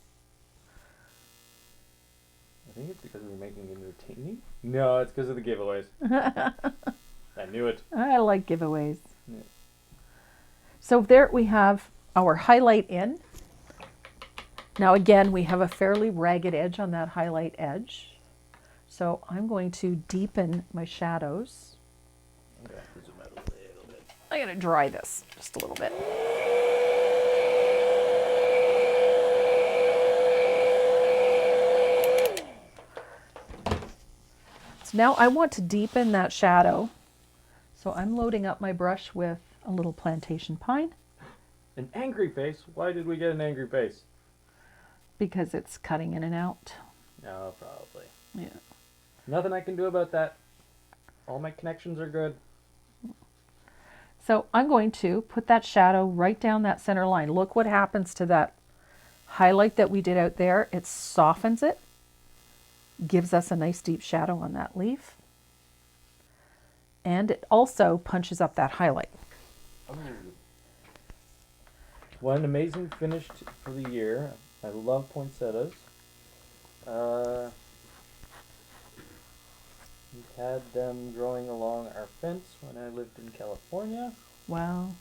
[SPEAKER 2] I think it's because we're making it entertaining. No, it's because of the giveaways. I knew it.
[SPEAKER 1] I like giveaways.
[SPEAKER 2] Yeah.
[SPEAKER 1] So there we have our highlight in. Now again, we have a fairly ragged edge on that highlight edge. So I'm going to deepen my shadows.
[SPEAKER 2] I'm going to zoom out a little bit.
[SPEAKER 1] I'm going to dry this just a little bit. So now I want to deepen that shadow. So I'm loading up my brush with a little Plantation Pine.
[SPEAKER 2] An angry face? Why did we get an angry face?
[SPEAKER 1] Because it's cutting in and out.
[SPEAKER 2] No, probably.
[SPEAKER 1] Yeah.
[SPEAKER 2] Nothing I can do about that. All my connections are good.
[SPEAKER 1] So I'm going to put that shadow right down that center line. Look what happens to that highlight that we did out there. It softens it, gives us a nice deep shadow on that leaf. And it also punches up that highlight.
[SPEAKER 2] Oh. What an amazing finish for the year. I love poinsettias. We had them growing along our fence when I lived in California.
[SPEAKER 1] Wow.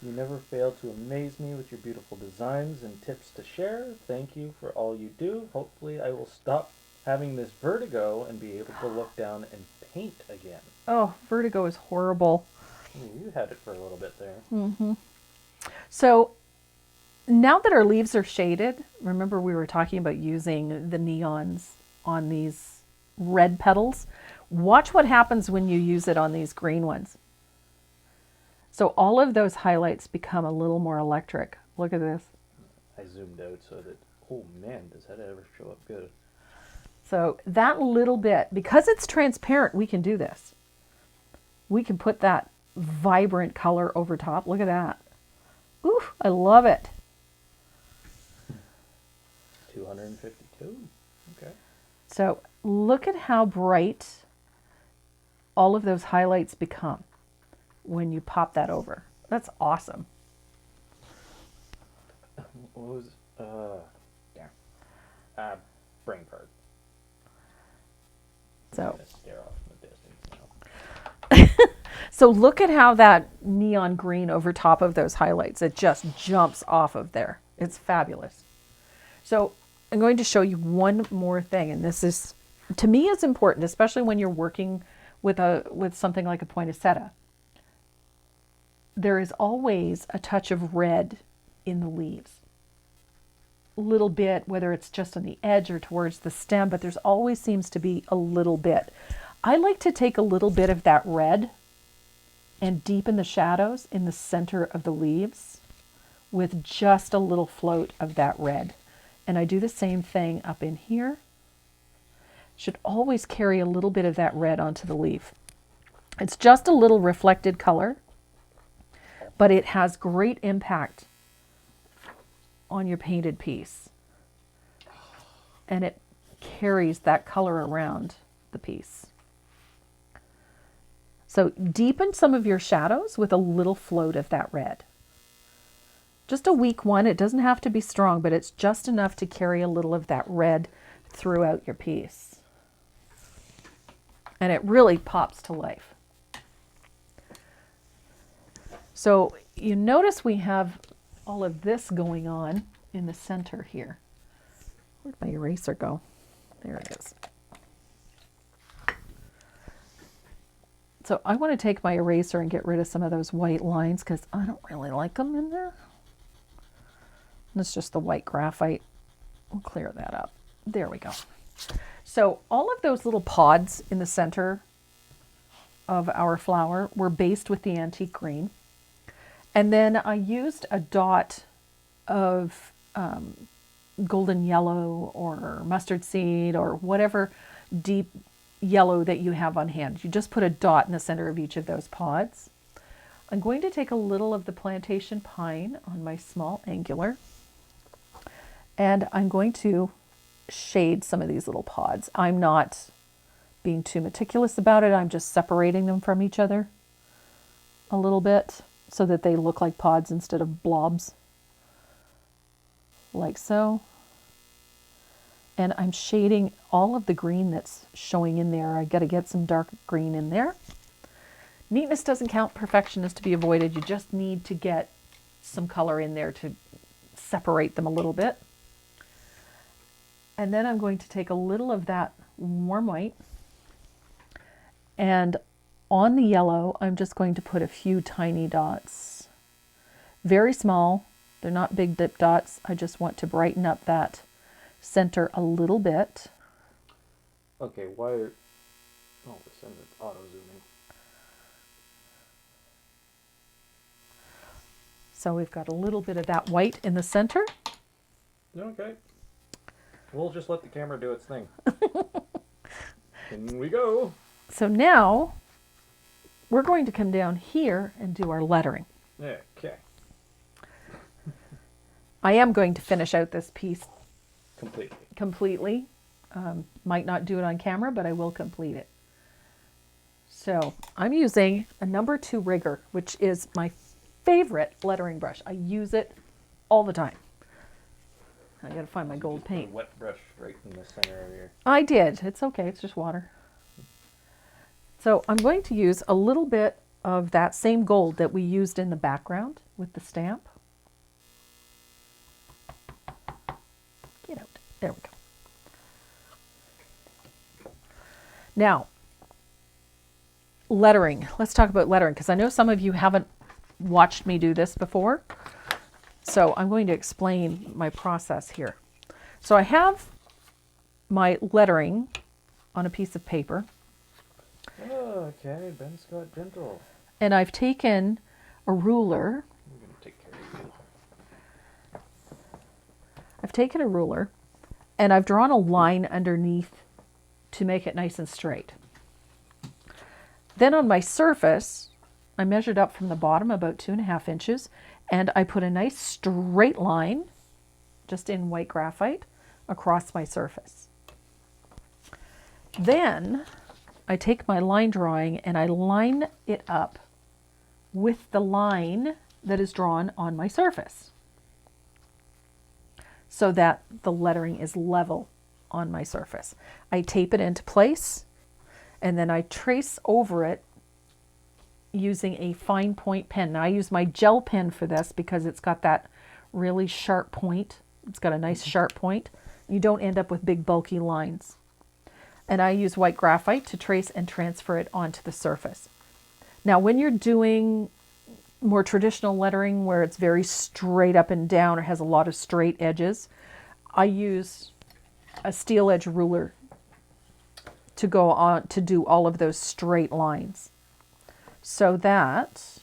[SPEAKER 2] You never fail to amaze me with your beautiful designs and tips to share. Thank you for all you do. Hopefully I will stop having this vertigo and be able to look down and paint again.
[SPEAKER 1] Oh, vertigo is horrible.
[SPEAKER 2] You had it for a little bit there.
[SPEAKER 1] Mm-hmm. So now that our leaves are shaded, remember we were talking about using the neons on these red petals. Watch what happens when you use it on these green ones. So all of those highlights become a little more electric. Look at this.
[SPEAKER 2] I zoomed out so that, oh man, does that ever show up good?
[SPEAKER 1] So that little bit, because it's transparent, we can do this. We can put that vibrant color over top. Look at that. Ooh, I love it.
[SPEAKER 2] 252. Okay.
[SPEAKER 1] So look at how bright all of those highlights become when you pop that over. That's awesome.
[SPEAKER 2] What was, there. Brain fart.
[SPEAKER 1] So,
[SPEAKER 2] I'm gonna stare off in the distance now.
[SPEAKER 1] so look at how that neon green over top of those highlights, it just jumps off of there. It's fabulous. So I'm going to show you one more thing, and this is, to me, is important, especially when you're working with something like a poinsettia. There is always a touch of red in the leaves. A little bit, whether it's just on the edge or towards the stem, but there's always seems to be a little bit. I like to take a little bit of that red and deepen the shadows in the center of the leaves with just a little float of that red. And I do the same thing up in here. Should always carry a little bit of that red onto the leaf. It's just a little reflected color, but it has great impact on your painted piece. And it carries that color around the piece. So deepen some of your shadows with a little float of that red. Just a weak one. It doesn't have to be strong, but it's just enough to carry a little of that red throughout your piece. And it really pops to life. So you notice we have all of this going on in the center here. Where'd my eraser go? There it is. So I want to take my eraser and get rid of some of those white lines because I don't really like them in there. And it's just the white graphite. We'll clear that up. There we go. So all of those little pods in the center of our flower were based with the antique green. And then I used a dot of golden yellow or mustard seed or whatever deep yellow that you have on hand. You just put a dot in the center of each of those pods. I'm going to take a little of the Plantation Pine on my small angular, and I'm going to shade some of these little pods. I'm not being too meticulous about it. I'm just separating them from each other a little bit so that they look like pods instead of blobs, like so. And I'm shading all of the green that's showing in there. I got to get some dark green in there. Neatness doesn't count. Perfection is to be avoided. You just need to get some color in there to separate them a little bit. And then I'm going to take a little of that warm white, and on the yellow, I'm just going to put a few tiny dots. Very small. They're not big dip dots. I just want to brighten up that center a little bit.
[SPEAKER 2] Okay, why are... Oh, the center's auto-zooming.
[SPEAKER 1] So we've got a little bit of that white in the center.
[SPEAKER 2] Okay. We'll just let the camera do its thing. In we go.
[SPEAKER 1] So now we're going to come down here and do our lettering.
[SPEAKER 2] Okay.
[SPEAKER 1] I am going to finish out this piece
[SPEAKER 2] Completely.
[SPEAKER 1] Might not do it on camera, but I will complete it. So I'm using a number 2 Ruggier, which is my favorite lettering brush. I use it all the time. I gotta find my gold paint.
[SPEAKER 2] A wet brush right in the center of your...
[SPEAKER 1] I did. It's okay. It's just water. So I'm going to use a little bit of that same gold that we used in the background with the stamp. Get out. There we go. Now, lettering. Let's talk about lettering because I know some of you haven't watched me do this before. So I'm going to explain my process here. So I have my lettering on a piece of paper.
[SPEAKER 2] Oh, okay. Ben Scott Gentle.
[SPEAKER 1] And I've taken a ruler.
[SPEAKER 2] I'm going to take care of you.
[SPEAKER 1] I've taken a ruler and I've drawn a line underneath to make it nice and straight. Then on my surface, I measured up from the bottom about 2.5 inches, and I put a nice straight line, just in white graphite, across my surface. Then I take my line drawing and I line it up with the line that is drawn on my surface so that the lettering is level on my surface. I tape it into place and then I trace over it using a fine point pen. Now I use my gel pen for this because it's got that really sharp point. It's got a nice sharp point. you don't end up with big bulky lines. And I use white graphite to trace and transfer it onto the surface. Now, when you're doing more traditional lettering where it's very straight up and down or has a lot of straight edges, I use a steel edge ruler to go on to do all of those straight lines, so that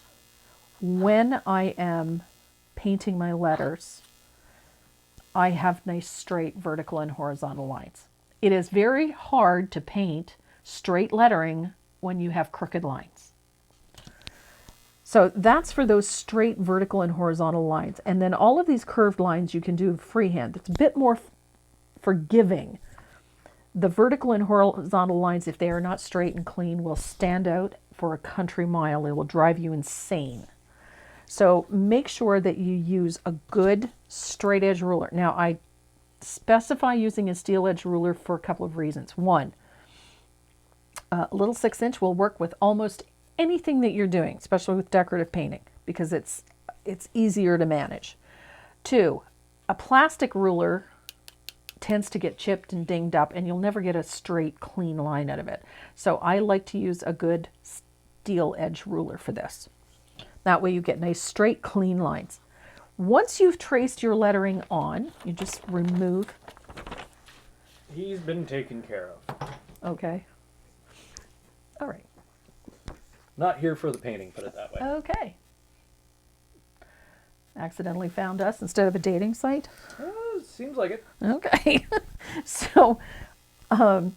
[SPEAKER 1] when I am painting my letters, I have nice straight vertical and horizontal lines. It is very hard to paint straight lettering when you have crooked lines. So that's for those straight vertical and horizontal lines. And then all of these curved lines you can do freehand. It's a bit more forgiving. The vertical and horizontal lines, if they are not straight and clean, will stand out for a country mile. It will drive you insane. So make sure that you use a good straight edge ruler. Now, I specify using a steel edge ruler for a couple of reasons. One, a little 6-inch will work with almost anything that you're doing, especially with decorative painting, because it's easier to manage. Two, a plastic ruler tends to get chipped and dinged up, and you'll never get a straight, clean line out of it. So I like to use a good steel edge ruler for this. That way you get nice, straight, clean lines. Once you've traced your lettering on, you just remove.
[SPEAKER 2] He's been taken care of.
[SPEAKER 1] Okay. All right.
[SPEAKER 2] Not here for the painting, put it that way.
[SPEAKER 1] Okay. Accidentally found us instead of a dating site.
[SPEAKER 2] Seems like it.
[SPEAKER 1] Okay. So now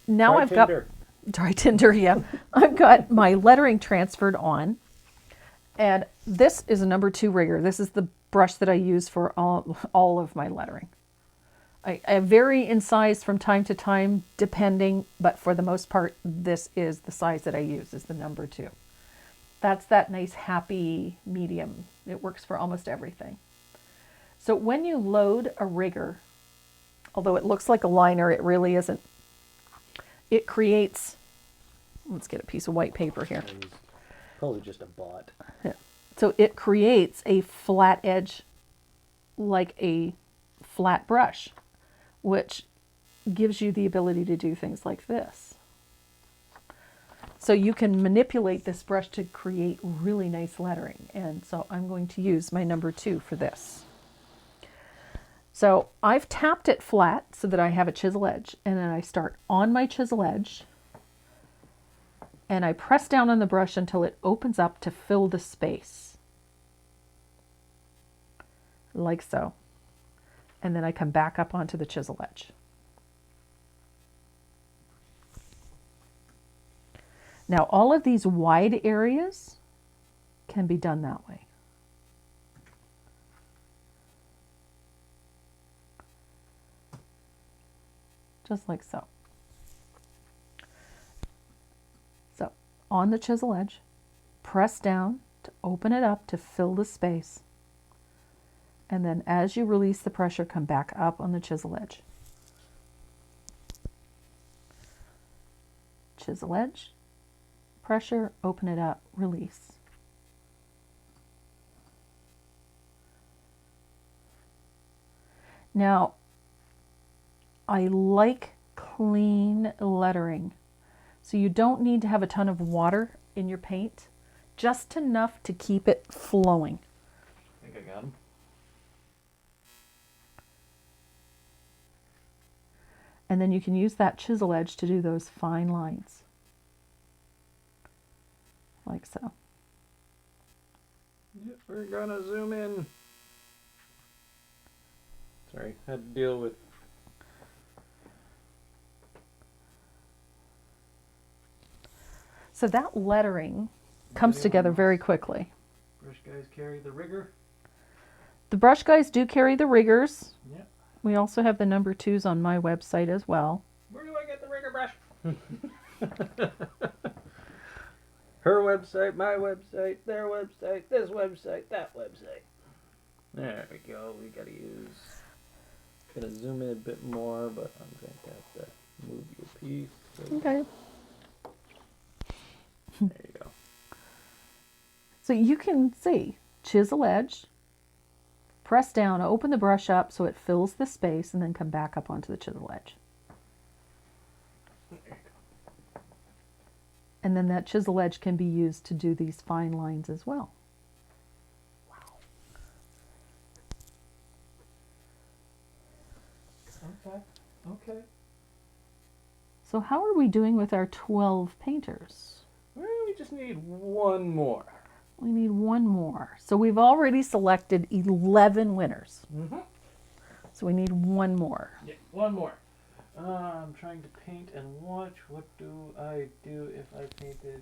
[SPEAKER 2] Try
[SPEAKER 1] I've
[SPEAKER 2] Tinder.
[SPEAKER 1] got dry Tinder, yeah. I've got my lettering transferred on. And this is a number 2 rigger. This is the brush that I use for all of my lettering. I vary in size from time to time, depending, but for the most part, this is the size that I use, is the number 2. That's that nice, happy medium. It works for almost everything. So when you load a rigger, although it looks like a liner, it really isn't. It creates, let's get a piece of white paper here.
[SPEAKER 2] He's probably just a bot.
[SPEAKER 1] Yeah. So it creates a flat edge like a flat brush, which gives you the ability to do things like this. So you can manipulate this brush to create really nice lettering. And so I'm going to use my number 2 for this. So I've tapped it flat so that I have a chisel edge, and then I start on my chisel edge and I press down on the brush until it opens up to fill the space. Like so. And then I come back up onto the chisel edge. Now all of these wide areas can be done that way. Just like so. So on the chisel edge, press down to open it up to fill the space. And then as you release the pressure, come back up on the chisel edge. Chisel edge, pressure, open it up, release. Now, I like clean lettering, so you don't need to have a ton of water in your paint, just enough to keep it flowing.
[SPEAKER 2] I think I got him.
[SPEAKER 1] And then you can use that chisel edge to do those fine lines. Like so.
[SPEAKER 2] Yep, we're gonna zoom in. Sorry, had to deal with.
[SPEAKER 1] So that lettering comes together very quickly.
[SPEAKER 2] Brush guys carry the rigger.
[SPEAKER 1] The brush guys do carry the riggers.
[SPEAKER 2] Yep.
[SPEAKER 1] We also have the number 2s on my website as well.
[SPEAKER 2] Where do I get the rigger brush? Her website, my website, their website, this website, that website. There we go. We gotta zoom in a bit more, but I'm going to have to move your piece. So
[SPEAKER 1] Okay.
[SPEAKER 2] there you go.
[SPEAKER 1] So you can see chisel edge, press down, open the brush up so it fills the space, and then come back up onto the chisel edge. And then that chisel edge can be used to do these fine lines as well.
[SPEAKER 2] Wow. Okay.
[SPEAKER 1] So how are we doing with our 12 painters?
[SPEAKER 2] Well, we just need one more.
[SPEAKER 1] We need one more. So we've already selected 11 winners.
[SPEAKER 2] Mm-hmm.
[SPEAKER 1] So we need one more.
[SPEAKER 2] Yeah, one more. I'm trying to paint and watch. What do I do if I painted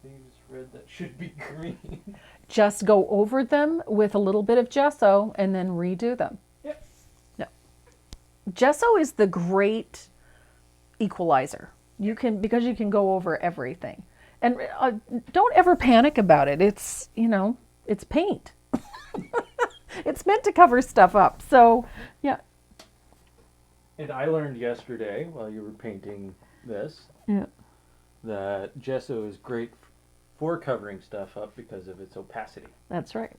[SPEAKER 2] these red that should be green?
[SPEAKER 1] Just go over them with a little bit of gesso and then redo them.
[SPEAKER 2] Yep.
[SPEAKER 1] No. Gesso is the great equalizer. Because you can go over everything. And don't ever panic about it. It's, it's paint. It's meant to cover stuff up. So, yeah.
[SPEAKER 2] And I learned yesterday, while you were painting this, that gesso is great for covering stuff up because of its opacity.
[SPEAKER 1] That's right.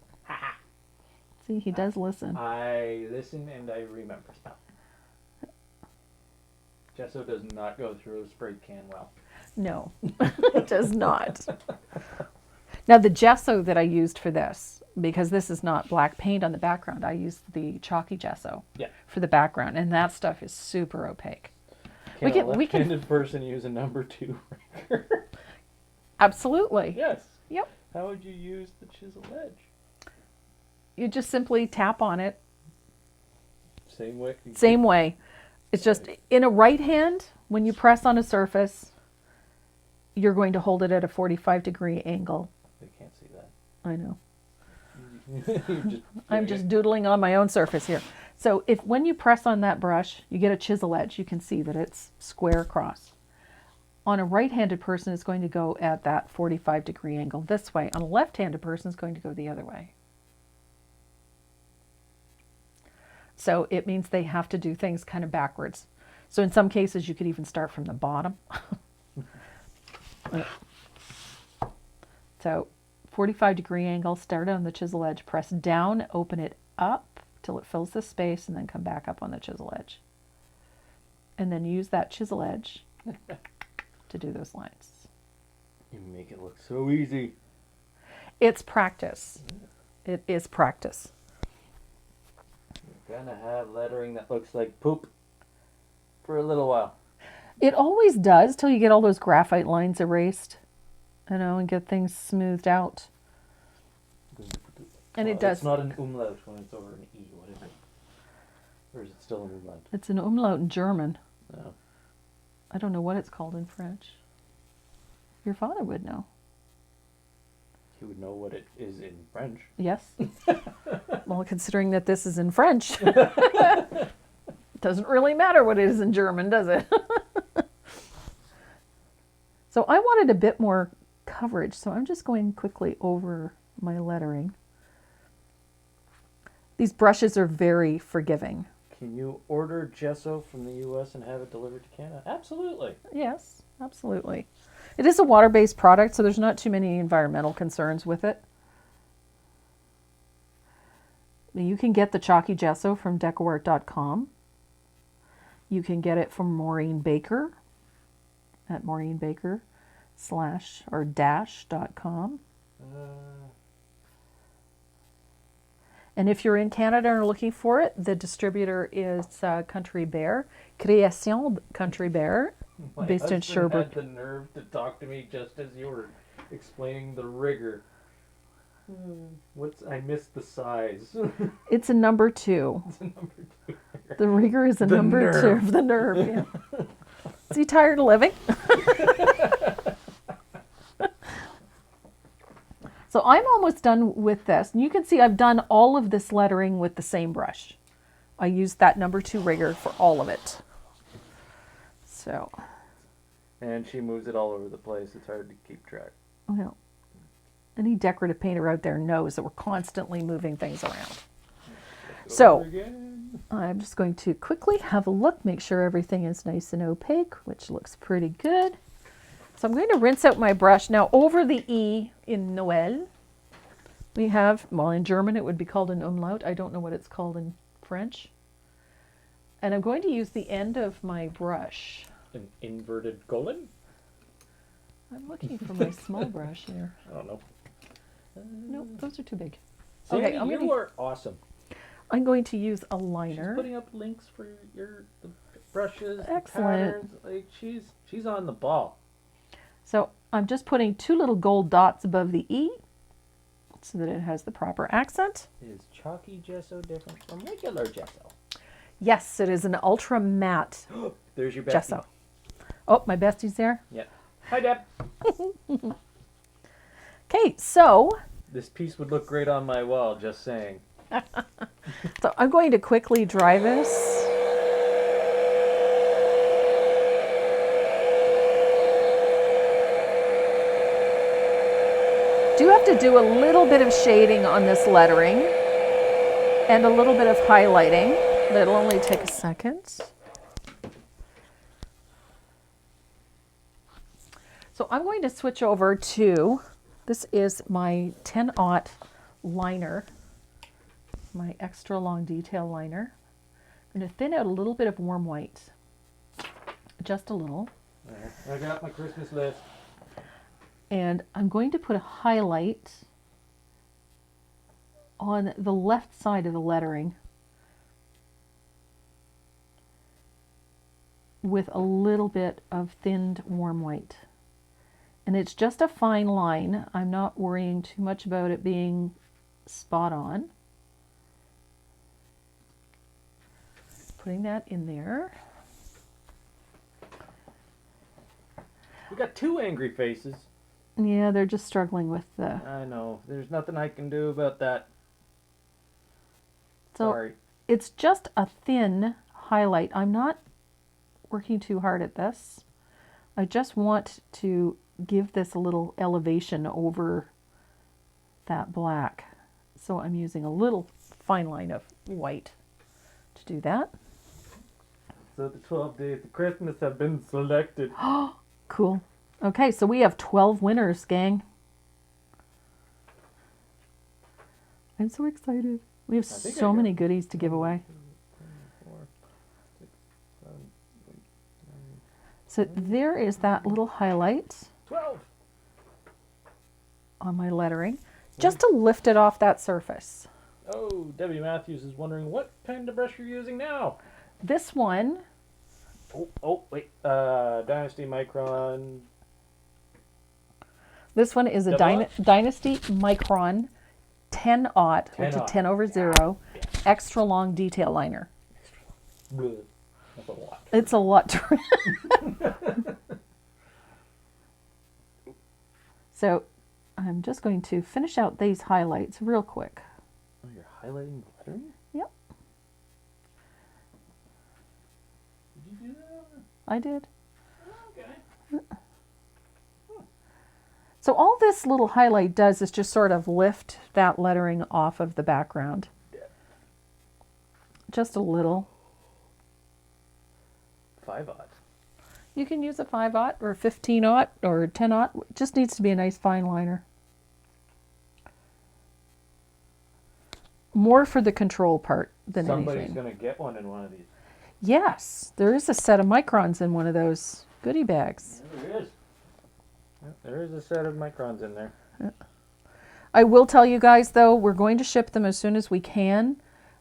[SPEAKER 1] See, he does listen.
[SPEAKER 2] I listen and I remember stuff. Gesso does not go through a spray can well.
[SPEAKER 1] No, it does not. Now, the gesso that I used for this, because this is not black paint on the background, I used the chalky gesso for the background, and that stuff is super opaque.
[SPEAKER 2] Can a left-handed person use a number 2 rigger?
[SPEAKER 1] Absolutely.
[SPEAKER 2] Yes.
[SPEAKER 1] Yep.
[SPEAKER 2] How would you use the chisel edge?
[SPEAKER 1] You just simply tap on it.
[SPEAKER 2] Same way?
[SPEAKER 1] Same way. It's just in a right hand, when you press on a surface, you're going to hold it at a 45-degree angle.
[SPEAKER 2] They can't see that.
[SPEAKER 1] I know.
[SPEAKER 2] I'm
[SPEAKER 1] just doodling on my own surface here. So when you press on that brush, you get a chisel edge. You can see that it's square across. On a right-handed person, it's going to go at that 45-degree angle this way. On a left-handed person, it's going to go the other way. So it means they have to do things kind of backwards. So in some cases, you could even start from the bottom. So 45-degree angle, start on the chisel edge, press down, open it up till it fills the space, and then come back up on the chisel edge. And then use that chisel edge to do those lines.
[SPEAKER 2] You make it look so easy.
[SPEAKER 1] It's practice. It is practice.
[SPEAKER 2] You're gonna have lettering that looks like poop for a little while.
[SPEAKER 1] It always does till you get all those graphite lines erased, and get things smoothed out. And it does.
[SPEAKER 2] It's not an umlaut when it's over an E. What is it? Or is it still an umlaut?
[SPEAKER 1] It's an umlaut in German.
[SPEAKER 2] No.
[SPEAKER 1] I don't know what it's called in French. Your father would know.
[SPEAKER 2] He would know what it is in French.
[SPEAKER 1] Yes. Well, considering that this is in French, it doesn't really matter what it is in German, does it? So I wanted a bit more coverage, so I'm just going quickly over my lettering. These brushes are very forgiving.
[SPEAKER 2] Can you order gesso from the U.S. and have it delivered to Canada? Absolutely.
[SPEAKER 1] Yes, absolutely. It is a water-based product, so there's not too many environmental concerns with it. You can get the chalky gesso from decoart.com. You can get it from Maureen Baker at maureenbaker/dash.com. And if you're in Canada and are looking for it, the distributor is Country Bear, Création Country Bear, based in Sherbrooke.
[SPEAKER 2] My husband had the nerve to talk to me just as you were explaining the rigor. I missed the size.
[SPEAKER 1] It's a number 2.
[SPEAKER 2] It's a number 2.
[SPEAKER 1] The rigor is a number 2 of the nerve. Yeah. Is he tired of living? So I'm almost done with this. And you can see I've done all of this lettering with the same brush. I used that number 2 rigor for all of it. So.
[SPEAKER 2] And she moves it all over the place. It's hard to keep track.
[SPEAKER 1] Well, any decorative painter out there knows that we're constantly moving things around. So I'm just going to quickly have a look, make sure everything is nice and opaque, which looks pretty good. So I'm going to rinse out my brush. Now over the E in Noel, We have, well, in German it would be called an umlaut. I don't know what it's called in French. And I'm going to use the end of my brush.
[SPEAKER 2] An inverted colon?
[SPEAKER 1] I'm looking for my small brush here.
[SPEAKER 2] I don't know.
[SPEAKER 1] Nope, those are too big.
[SPEAKER 2] Sandy,
[SPEAKER 1] Okay,
[SPEAKER 2] you are awesome.
[SPEAKER 1] I'm going to use a
[SPEAKER 2] She's
[SPEAKER 1] liner.
[SPEAKER 2] putting up links for the brushes,
[SPEAKER 1] Excellent.
[SPEAKER 2] the patterns. Like she's on the ball.
[SPEAKER 1] So I'm just putting 2 little gold dots above the E so that it has the proper accent.
[SPEAKER 2] Is chalky gesso different from regular gesso?
[SPEAKER 1] Yes, it is an ultra matte
[SPEAKER 2] There's your bestie.
[SPEAKER 1] gesso. Oh, my bestie's there.
[SPEAKER 2] Yeah. Hi, Deb.
[SPEAKER 1] Okay, so
[SPEAKER 2] This piece would look great on my wall, just saying.
[SPEAKER 1] I'm going to quickly dry this. Do have to do a little bit of shading on this lettering and a little bit of highlighting. That'll only take a second. So I'm going to switch over to, this is my 10-aught liner, my extra long detail liner. I'm going to thin out a little bit of warm white, just a little.
[SPEAKER 2] I got my Christmas list.
[SPEAKER 1] And I'm going to put a highlight on the left side of the lettering with a little bit of thinned warm white. And it's just a fine line. I'm not worrying too much about it being spot on. Putting that in there.
[SPEAKER 2] We got 2 angry faces.
[SPEAKER 1] Yeah, they're just struggling with the...
[SPEAKER 2] I know. There's nothing I can do about that.
[SPEAKER 1] So
[SPEAKER 2] Sorry.
[SPEAKER 1] it's just a thin highlight. I'm not working too hard at this. I just want to give this a little elevation over that black. So I'm using a little fine line of white to do that.
[SPEAKER 2] So the 12 days of Christmas have been selected.
[SPEAKER 1] Cool. Okay, so we have 12 winners, gang. I'm so excited. We have
[SPEAKER 2] think
[SPEAKER 1] so
[SPEAKER 2] I got
[SPEAKER 1] many goodies to give away.
[SPEAKER 2] 4, 6, 7, 8, 9,
[SPEAKER 1] So there is that little highlight
[SPEAKER 2] 12.
[SPEAKER 1] on my lettering, just to lift it off that surface.
[SPEAKER 2] Oh, Debbie Matthews is wondering what kind of brush you're using now.
[SPEAKER 1] This one,
[SPEAKER 2] Wait. Dynasty Micron.
[SPEAKER 1] this one is a
[SPEAKER 2] Double
[SPEAKER 1] Dynasty Micron 10-aught, which is
[SPEAKER 2] 10-aught.
[SPEAKER 1] 10 over 0,
[SPEAKER 2] Yeah.
[SPEAKER 1] extra long detail liner.
[SPEAKER 2] Bleh. That's a lot.
[SPEAKER 1] It's a lot to... So I'm just going to finish out these highlights real quick.
[SPEAKER 2] Oh, you're highlighting the lettering?
[SPEAKER 1] Yep,
[SPEAKER 2] Did you do that?
[SPEAKER 1] I did.
[SPEAKER 2] Okay.
[SPEAKER 1] So all this little highlight does is just sort of lift that lettering off of the background. Just a little.
[SPEAKER 2] 5-aught.
[SPEAKER 1] You can use a 5-aught or a 15-aught or 10-aught. It just needs to be a nice fine liner. More for the control part than
[SPEAKER 2] Somebody's
[SPEAKER 1] anything.
[SPEAKER 2] going to get one in one of these.
[SPEAKER 1] Yes, there is a set of microns in one of those goodie bags.
[SPEAKER 2] There is. There is a set of microns in there.
[SPEAKER 1] I will tell you guys, though, we're going to ship them as soon as we can.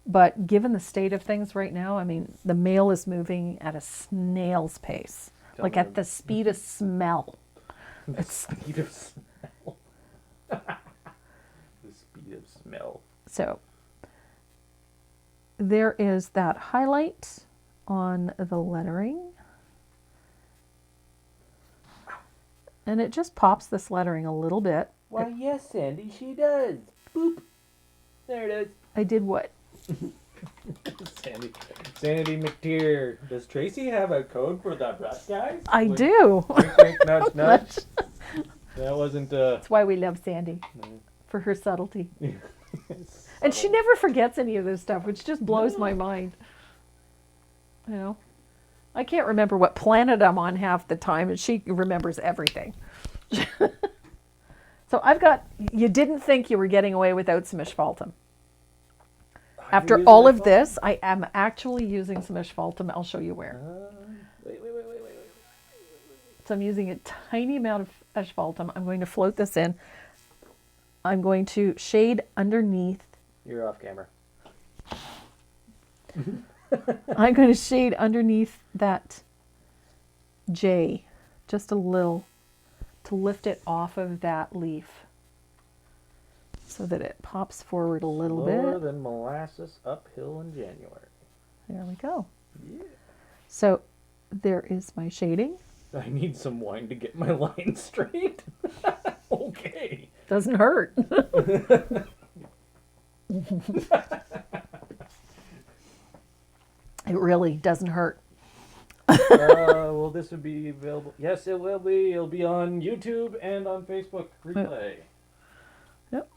[SPEAKER 1] But given the state of things right now, I mean, the mail is moving at a snail's pace. Like at the speed of smell.
[SPEAKER 2] The speed of smell. The speed of smell.
[SPEAKER 1] So there is that highlight on the lettering. And it just pops this lettering a little bit.
[SPEAKER 2] Why, yes, Sandy, she does. Boop. There it is.
[SPEAKER 1] I did what?
[SPEAKER 2] Sandy McTeer. Does Tracy have a code for the brush guys?
[SPEAKER 1] I do.
[SPEAKER 2] Wink, wink, nudge, nudge. That wasn't,
[SPEAKER 1] That's why we love Sandy.
[SPEAKER 2] No.
[SPEAKER 1] For her subtlety. And she never forgets any of this stuff, which just blows my mind. You know? I can't remember what planet I'm on half the time, and she remembers everything. So So I've got, you didn't think you were getting away without some asphaltum. After
[SPEAKER 2] using
[SPEAKER 1] all of
[SPEAKER 2] asphaltum?
[SPEAKER 1] this, I am actually using some asphaltum. I'll show you where.
[SPEAKER 2] Wait.
[SPEAKER 1] So I'm using a tiny amount of asphaltum. I'm going to float this in. I'm going to shade underneath.
[SPEAKER 2] You're off camera.
[SPEAKER 1] I'm going to shade underneath that J, just a little, to lift it off of that leaf so that it pops forward a little
[SPEAKER 2] Lower
[SPEAKER 1] bit.
[SPEAKER 2] than molasses uphill in January.
[SPEAKER 1] There we go.
[SPEAKER 2] Yeah.
[SPEAKER 1] So there is my shading.
[SPEAKER 2] I need some wine to get my line straight. Okay.
[SPEAKER 1] Doesn't hurt. It really doesn't hurt.
[SPEAKER 2] Will this be available? Yes, it will be. It'll be on YouTube and on Facebook replay.
[SPEAKER 1] Yep.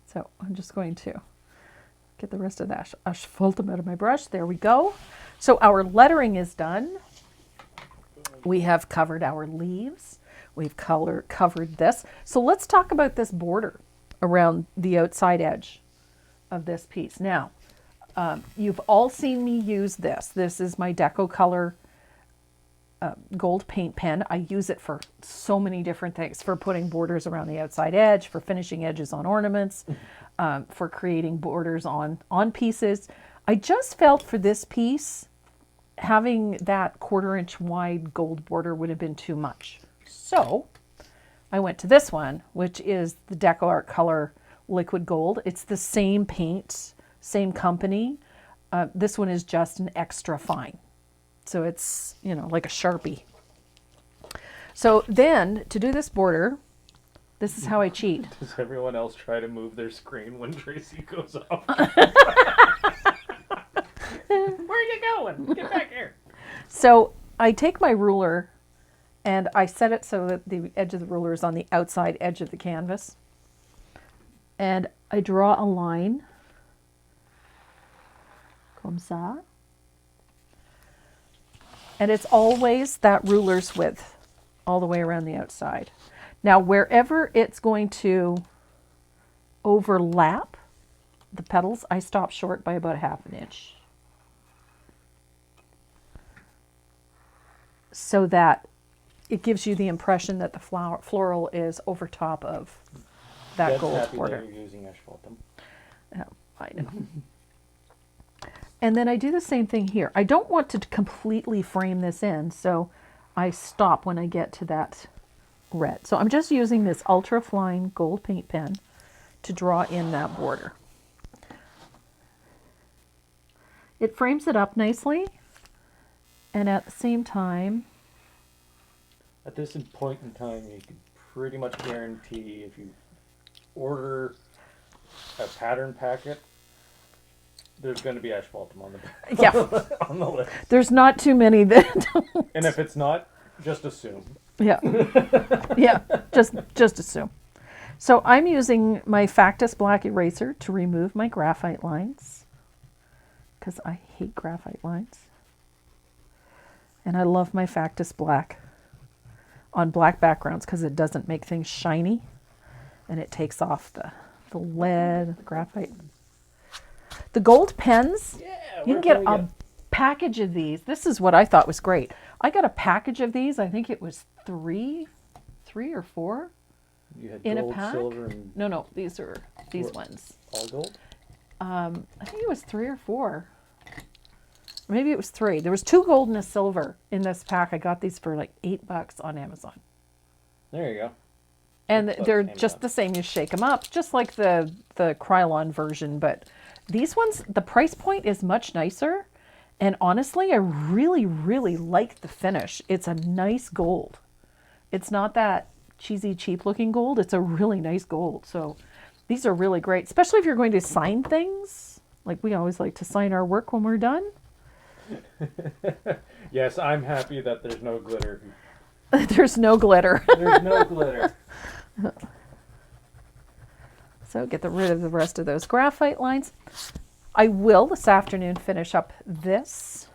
[SPEAKER 1] So I'm just going to get the rest of that asphaltum out of my brush. There we go. So our lettering is done. We have covered our leaves. We've covered this. So let's talk about this border around the outside edge of this piece. Now, you've all seen me use this. This is my Deco Color gold paint pen. I use it for so many different things, for putting borders around the outside edge, for finishing edges on ornaments, for creating borders on pieces. I just felt for this piece, having that 1/4 inch wide gold border would have been too much. So I went to this one, which is the Deco Art Color Liquid Gold. It's the same paint, same company. This one is just an extra fine. So it's, you know, like a Sharpie. So then to do this border, this is how I cheat.
[SPEAKER 2] Does everyone else try to move their screen when Tracy goes off? Where are you going? Get back here.
[SPEAKER 1] So I take my ruler and I set it so that the edge of the ruler is on the outside edge of the canvas. And I draw a line, comme ça. And it's always that ruler's width all the way around the outside. Now, wherever it's going to overlap the petals, I stop short by about 1/2 inch. So that it gives you the impression that the floral is over top of that
[SPEAKER 2] Dad's
[SPEAKER 1] gold
[SPEAKER 2] happy
[SPEAKER 1] border.
[SPEAKER 2] that you're using asphaltum.
[SPEAKER 1] Oh, I know. And then I do the same thing here. I don't want to completely frame this in, so I stop when I get to that red. So I'm just using this ultra fine gold paint pen to draw in that border. It frames it up nicely, and at the same time,
[SPEAKER 2] At this point in time, you can pretty much guarantee if you order a pattern packet, there's going to be asphaltum on the
[SPEAKER 1] yeah,
[SPEAKER 2] on the list.
[SPEAKER 1] there's not too many that
[SPEAKER 2] And if it's not, just assume.
[SPEAKER 1] yeah, yeah, just assume. So I'm using my Factus black eraser to remove my graphite lines, because I hate graphite lines. And I love my Factus black on black backgrounds because it doesn't make things shiny, and it takes off the lead, the graphite. The gold pens,
[SPEAKER 2] Yeah,
[SPEAKER 1] you can get a package of these. This is what I thought was great. I got a package of these. I think it was three or four
[SPEAKER 2] You had
[SPEAKER 1] in a
[SPEAKER 2] gold,
[SPEAKER 1] pack.
[SPEAKER 2] silver, and
[SPEAKER 1] No, these are these
[SPEAKER 2] What?
[SPEAKER 1] ones.
[SPEAKER 2] all gold.
[SPEAKER 1] I think it was 3 or 4. Maybe it was 3. There was 2 gold and a silver in this pack. I got these for like $8 on Amazon.
[SPEAKER 2] There you go.
[SPEAKER 1] And
[SPEAKER 2] $8
[SPEAKER 1] they're
[SPEAKER 2] Amazon.
[SPEAKER 1] just the same. You shake them up, just like the Krylon version. But these ones, the price point is much nicer. And honestly, I really, really like the finish. It's a nice gold. It's not that cheesy, cheap looking gold. It's a really nice gold. So these are really great, especially if you're going to sign things. Like we always like to sign our work when we're done.
[SPEAKER 2] Yes, I'm happy that there's no glitter.
[SPEAKER 1] There's no glitter.
[SPEAKER 2] There's no glitter.
[SPEAKER 1] So get rid of the rest of those graphite lines. I will this afternoon finish up this,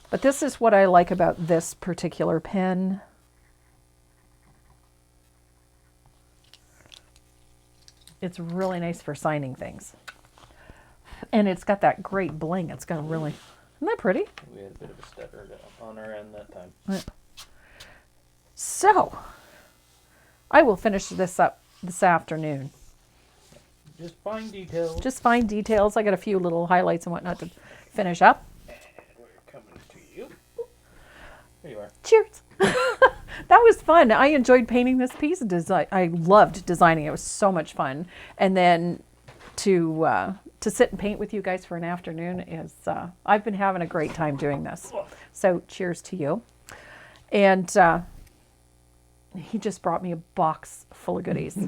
[SPEAKER 1] but this is what I like about this particular pen. It's really nice for signing things. And it's got that great bling. It's got a really, isn't that pretty?
[SPEAKER 2] We had a bit of a stutter on our end that time.
[SPEAKER 1] So, I will finish this up this afternoon.
[SPEAKER 2] Just fine details.
[SPEAKER 1] Just fine details. I got a few little highlights and whatnot to finish up.
[SPEAKER 3] And we're coming to you.
[SPEAKER 2] There you are.
[SPEAKER 1] Cheers. That was fun. I enjoyed painting this piece. I loved designing it. It was so much fun. And then to sit and paint with you guys for an afternoon is, I've been having a great time doing this. So cheers to you. And he just brought me a box full of goodies.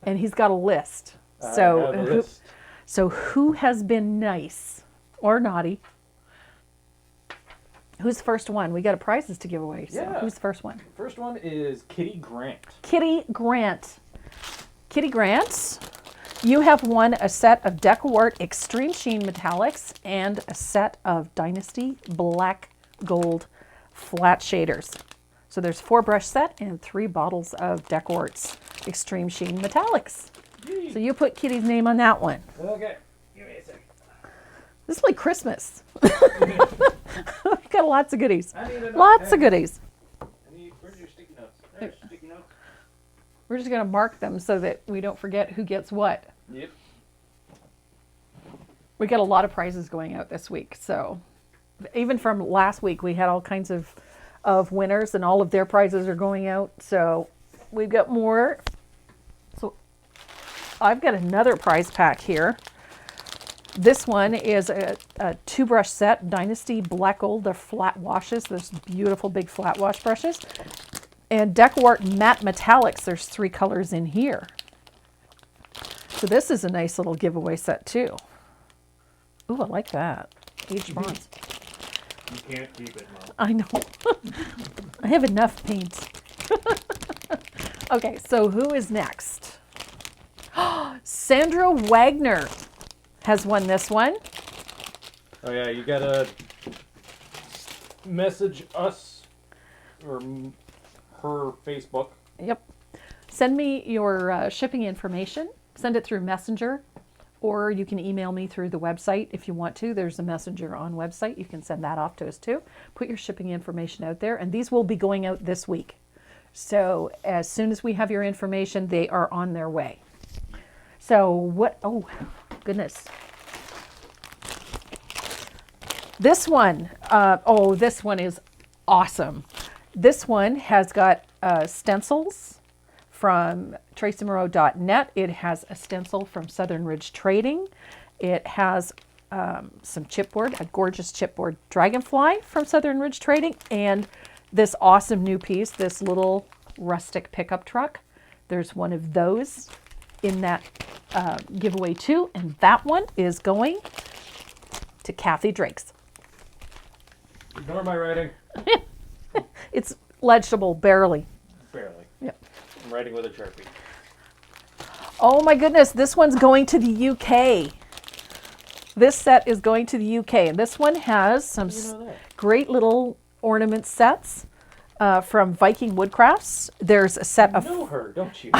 [SPEAKER 1] And he's got a list.
[SPEAKER 2] I have a list.
[SPEAKER 1] So who has been nice or naughty? Who's first one? We got prizes to give away. So
[SPEAKER 2] Yeah.
[SPEAKER 1] who's first one?
[SPEAKER 2] First one is Kitty Grant.
[SPEAKER 1] Kitty Grant. Kitty Grant, you have won a set of Decawart Extreme Sheen Metallics and a set of Dynasty Black Gold Flat Shaders. So there's 4 brush set and 3 bottles of Decawart's Extreme Sheen Metallics. So you put Kitty's name on that one.
[SPEAKER 2] Okay. Give me a second.
[SPEAKER 1] This is like Christmas. We've got lots of goodies.
[SPEAKER 2] I need a
[SPEAKER 1] Lots of
[SPEAKER 2] pen.
[SPEAKER 1] goodies.
[SPEAKER 2] Where's your sticky notes? There's sticky notes.
[SPEAKER 1] We're just going to mark them so that we don't forget who gets what.
[SPEAKER 2] Yep.
[SPEAKER 1] We got a lot of prizes going out this week. So even from last week, we had all kinds of winners and all of their prizes are going out. So we've got more. So I've got another prize pack here. This one is a 2-brush set, Dynasty Black Gold. They're flat washes. There's beautiful big flat wash brushes. And Decawart Matte Metallics. There's 3 colors in here. So this is a nice little giveaway set too. Ooh, I like that. Aged bronze.
[SPEAKER 2] You can't keep it, Mom.
[SPEAKER 1] I know. I have enough paint. Okay, so who is next? Sandra Wagner has won this one.
[SPEAKER 2] Oh yeah, you gotta message us or her Facebook.
[SPEAKER 1] Yep. Send me your shipping information. Send it through Messenger, or you can email me through the website if you want to. There's a Messenger on website. You can send that off to us too. Put your shipping information out there, and these will be going out this week. So as soon as we have your information, they are on their way. So what, oh goodness. This one, this one is awesome. This one has got stencils from tracymoreau.net. It has a stencil from Southern Ridge Trading. It has some chipboard, a gorgeous chipboard dragonfly from Southern Ridge Trading, and this awesome new piece, this little rustic pickup truck. There's one of those in that giveaway too, and that one is going to Kathy Driggs.
[SPEAKER 2] Ignore my writing.
[SPEAKER 1] It's legible, barely.
[SPEAKER 2] Barely.
[SPEAKER 1] Yep.
[SPEAKER 2] I'm writing with a Sharpie.
[SPEAKER 1] Oh my goodness, this one's going to the UK. This set is going to the UK, and this one has some great little ornament sets from Viking Woodcrafts. There's a set of
[SPEAKER 2] You know her, don't you?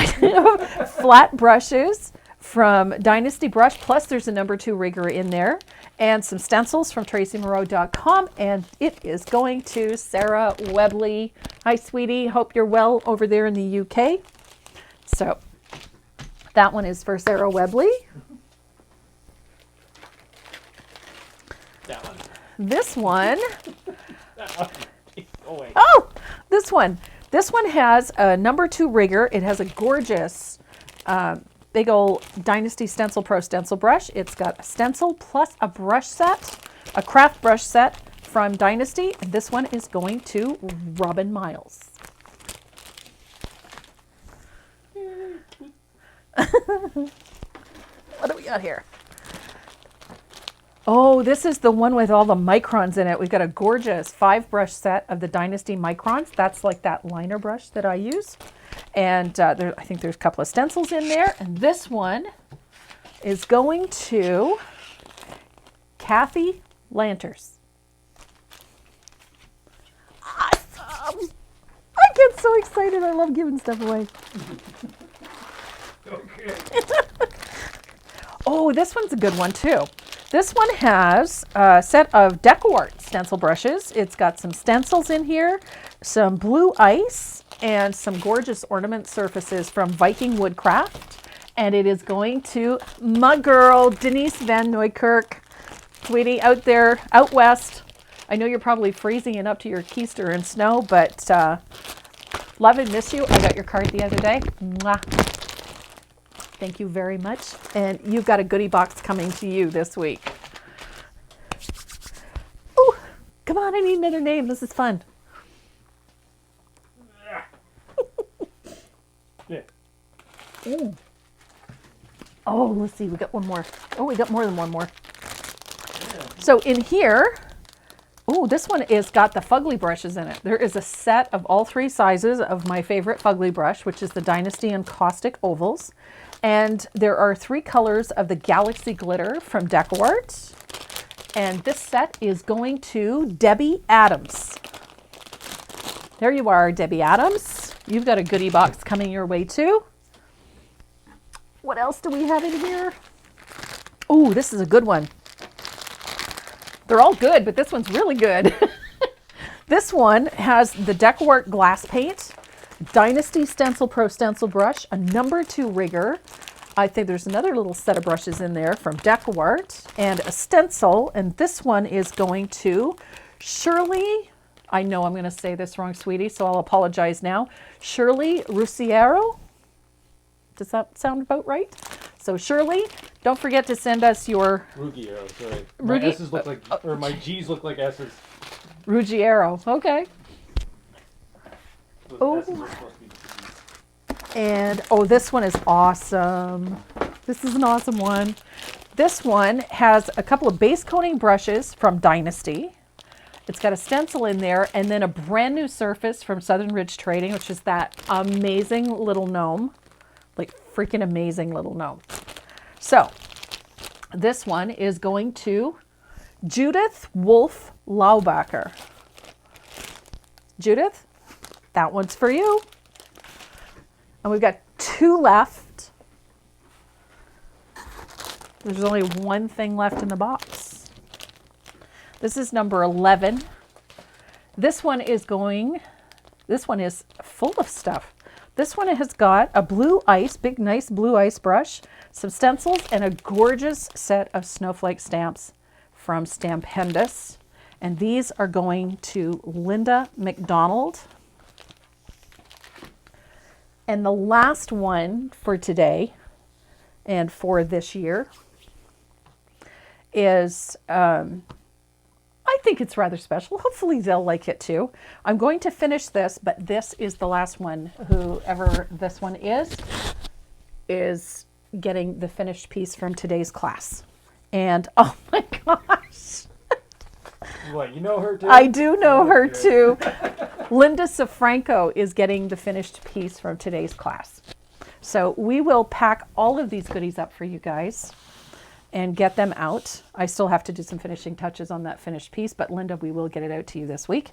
[SPEAKER 1] flat brushes from Dynasty Brush, plus there's a number 2 rigger in there, and some stencils from tracymoreau.com, and it is going to Sarah Webley. Hi, sweetie. Hope you're well over there in the UK. So that one is for Sarah Webley.
[SPEAKER 2] That one.
[SPEAKER 1] This one,
[SPEAKER 2] That one. Oh, wait.
[SPEAKER 1] oh, this one. This one has a number 2 rigger. It has a gorgeous big old Dynasty Stencil Pro stencil brush. It's got a stencil plus a brush set, a craft brush set from Dynasty. And this one is going to Robin Miles. What do we got here? Oh, this is the one with all the microns in it. We've got a gorgeous 5-brush set of the Dynasty microns. That's like that liner brush that I use. And I think there's a couple of stencils in there. And this one is going to Kathy Lanters. Awesome! I get so excited. I love giving stuff away.
[SPEAKER 2] Okay.
[SPEAKER 1] Oh, this one's a good one too. This one has a set of Decor stencil brushes. It's got some stencils in here, some blue ice, and some gorgeous ornament surfaces from Viking Woodcraft. And it is going to my girl, Denise Van Nieuwkerk. Sweetie, out there, out west. I know you're probably freezing and up to your keister in snow, but love and miss you. I got your card the other day. Mwah. Thank you very much. And you've got a goodie box coming to you this week. Oh, come on, I need another name. This is fun.
[SPEAKER 2] Yeah.
[SPEAKER 1] Ooh. Oh, let's see. We got one more. Oh, we got more than one more. So in here, oh, this one is got the fugly brushes in it. There is a set of all three sizes of my favorite fugly brush, which is the Dynasty and Caustic Ovals. And there are 3 colors of the Galaxy Glitter from DecoArt. And this set is going to Debbie Adams. There you are, Debbie Adams. You've got a goodie box coming your way too. What else do we have in here? Oh, this is a good one. They're all good, but this one's really good. This one has the DecoArt glass paint, Dynasty Stencil Pro Stencil Brush, a number 2 rigger. I think there's another little set of brushes in there from DecoArt, and a stencil. And this one is going to Shirley. I know I'm going to say this wrong, sweetie, so I'll apologize now. Shirley Ruggier. Does that sound about right? So Shirley, don't forget to send us your...
[SPEAKER 2] Ruggier, sorry. My S's look like, or my G's look like S's.
[SPEAKER 1] Ruggier, okay.
[SPEAKER 2] Those S's are supposed to be G's.
[SPEAKER 1] And, oh, this one is awesome. This is an awesome one. This one has a couple of base coating brushes from Dynasty. It's got a stencil in there, and then a brand new surface from Southern Ridge Trading, which is that amazing little gnome. Like freaking amazing little gnome. So this one is going to Judith Wolf Laubacker. Judith, that one's for you. And we've got 2 left. There's only one thing left in the box. This is number 11. This one is full of stuff. This one has got a blue ice, big nice blue ice brush, some stencils, and a gorgeous set of snowflake stamps from Stampendous. And these are going to Linda Macdonald. And the last one for today and for this year is, I think it's rather special. Hopefully they'll like it too. I'm going to finish this, but this is the last one. Whoever this one is getting the finished piece from today's class. And oh my gosh.
[SPEAKER 2] What, you know her too?
[SPEAKER 1] I do know her too. Linda Sofranko is getting the finished piece from today's class. So we will pack all of these goodies up for you guys and get them out. I still have to do some finishing touches on that finished piece, but Linda, we will get it out to you this week.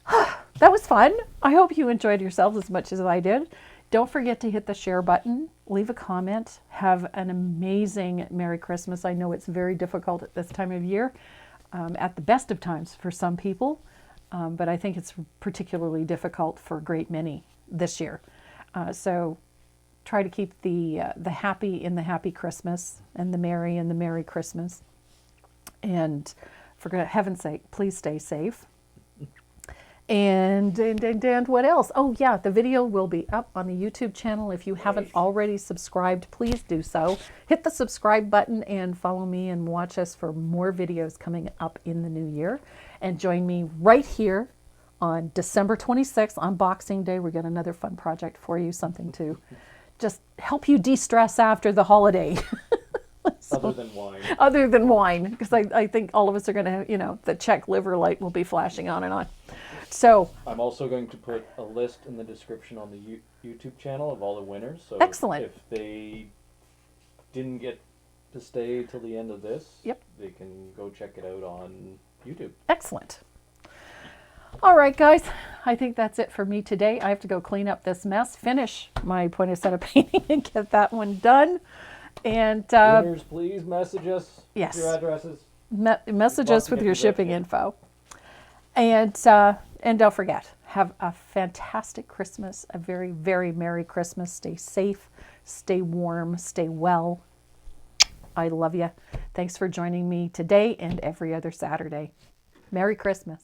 [SPEAKER 1] That was fun. I hope you enjoyed yourselves as much as I did. Don't forget to hit the share button, leave a comment, have an amazing Merry Christmas. I know it's very difficult at this time of year, at the best of times for some people, but I think it's particularly difficult for a great many this year. So try to keep the happy in the happy Christmas and the Merry Christmas. And for heaven's sake, please stay safe. And what else? Oh yeah, the video will be up on the YouTube channel. If you haven't already subscribed, please do so. Hit the subscribe button and follow me and watch us for more videos coming up in the new year. And join me right here on December 26th on Boxing Day. We got another fun project for you, something to just help you de-stress after the holiday. So,
[SPEAKER 2] other than wine.
[SPEAKER 1] Other than wine, because I think all of us are going to, the Czech liver light will be flashing on and on. So
[SPEAKER 2] I'm also going to put a list in the description on the YouTube channel of all the winners. So
[SPEAKER 1] excellent.
[SPEAKER 2] If they didn't get to stay till the end of this,
[SPEAKER 1] yep,
[SPEAKER 2] they can go check it out on YouTube.
[SPEAKER 1] Excellent. All right, guys, I think that's it for me today. I have to go clean up this mess, finish my poinsettia painting, and get that one done. And
[SPEAKER 2] Winners, please message us
[SPEAKER 1] yes.
[SPEAKER 2] your addresses.
[SPEAKER 1] Message
[SPEAKER 2] Love
[SPEAKER 1] us
[SPEAKER 2] to
[SPEAKER 1] with
[SPEAKER 2] get
[SPEAKER 1] your
[SPEAKER 2] you
[SPEAKER 1] shipping
[SPEAKER 2] that.
[SPEAKER 1] info. And don't forget, have a fantastic Christmas, a very, very Merry Christmas. Stay safe, stay warm, stay well. I love you. Thanks for joining me today and every other Saturday. Merry Christmas.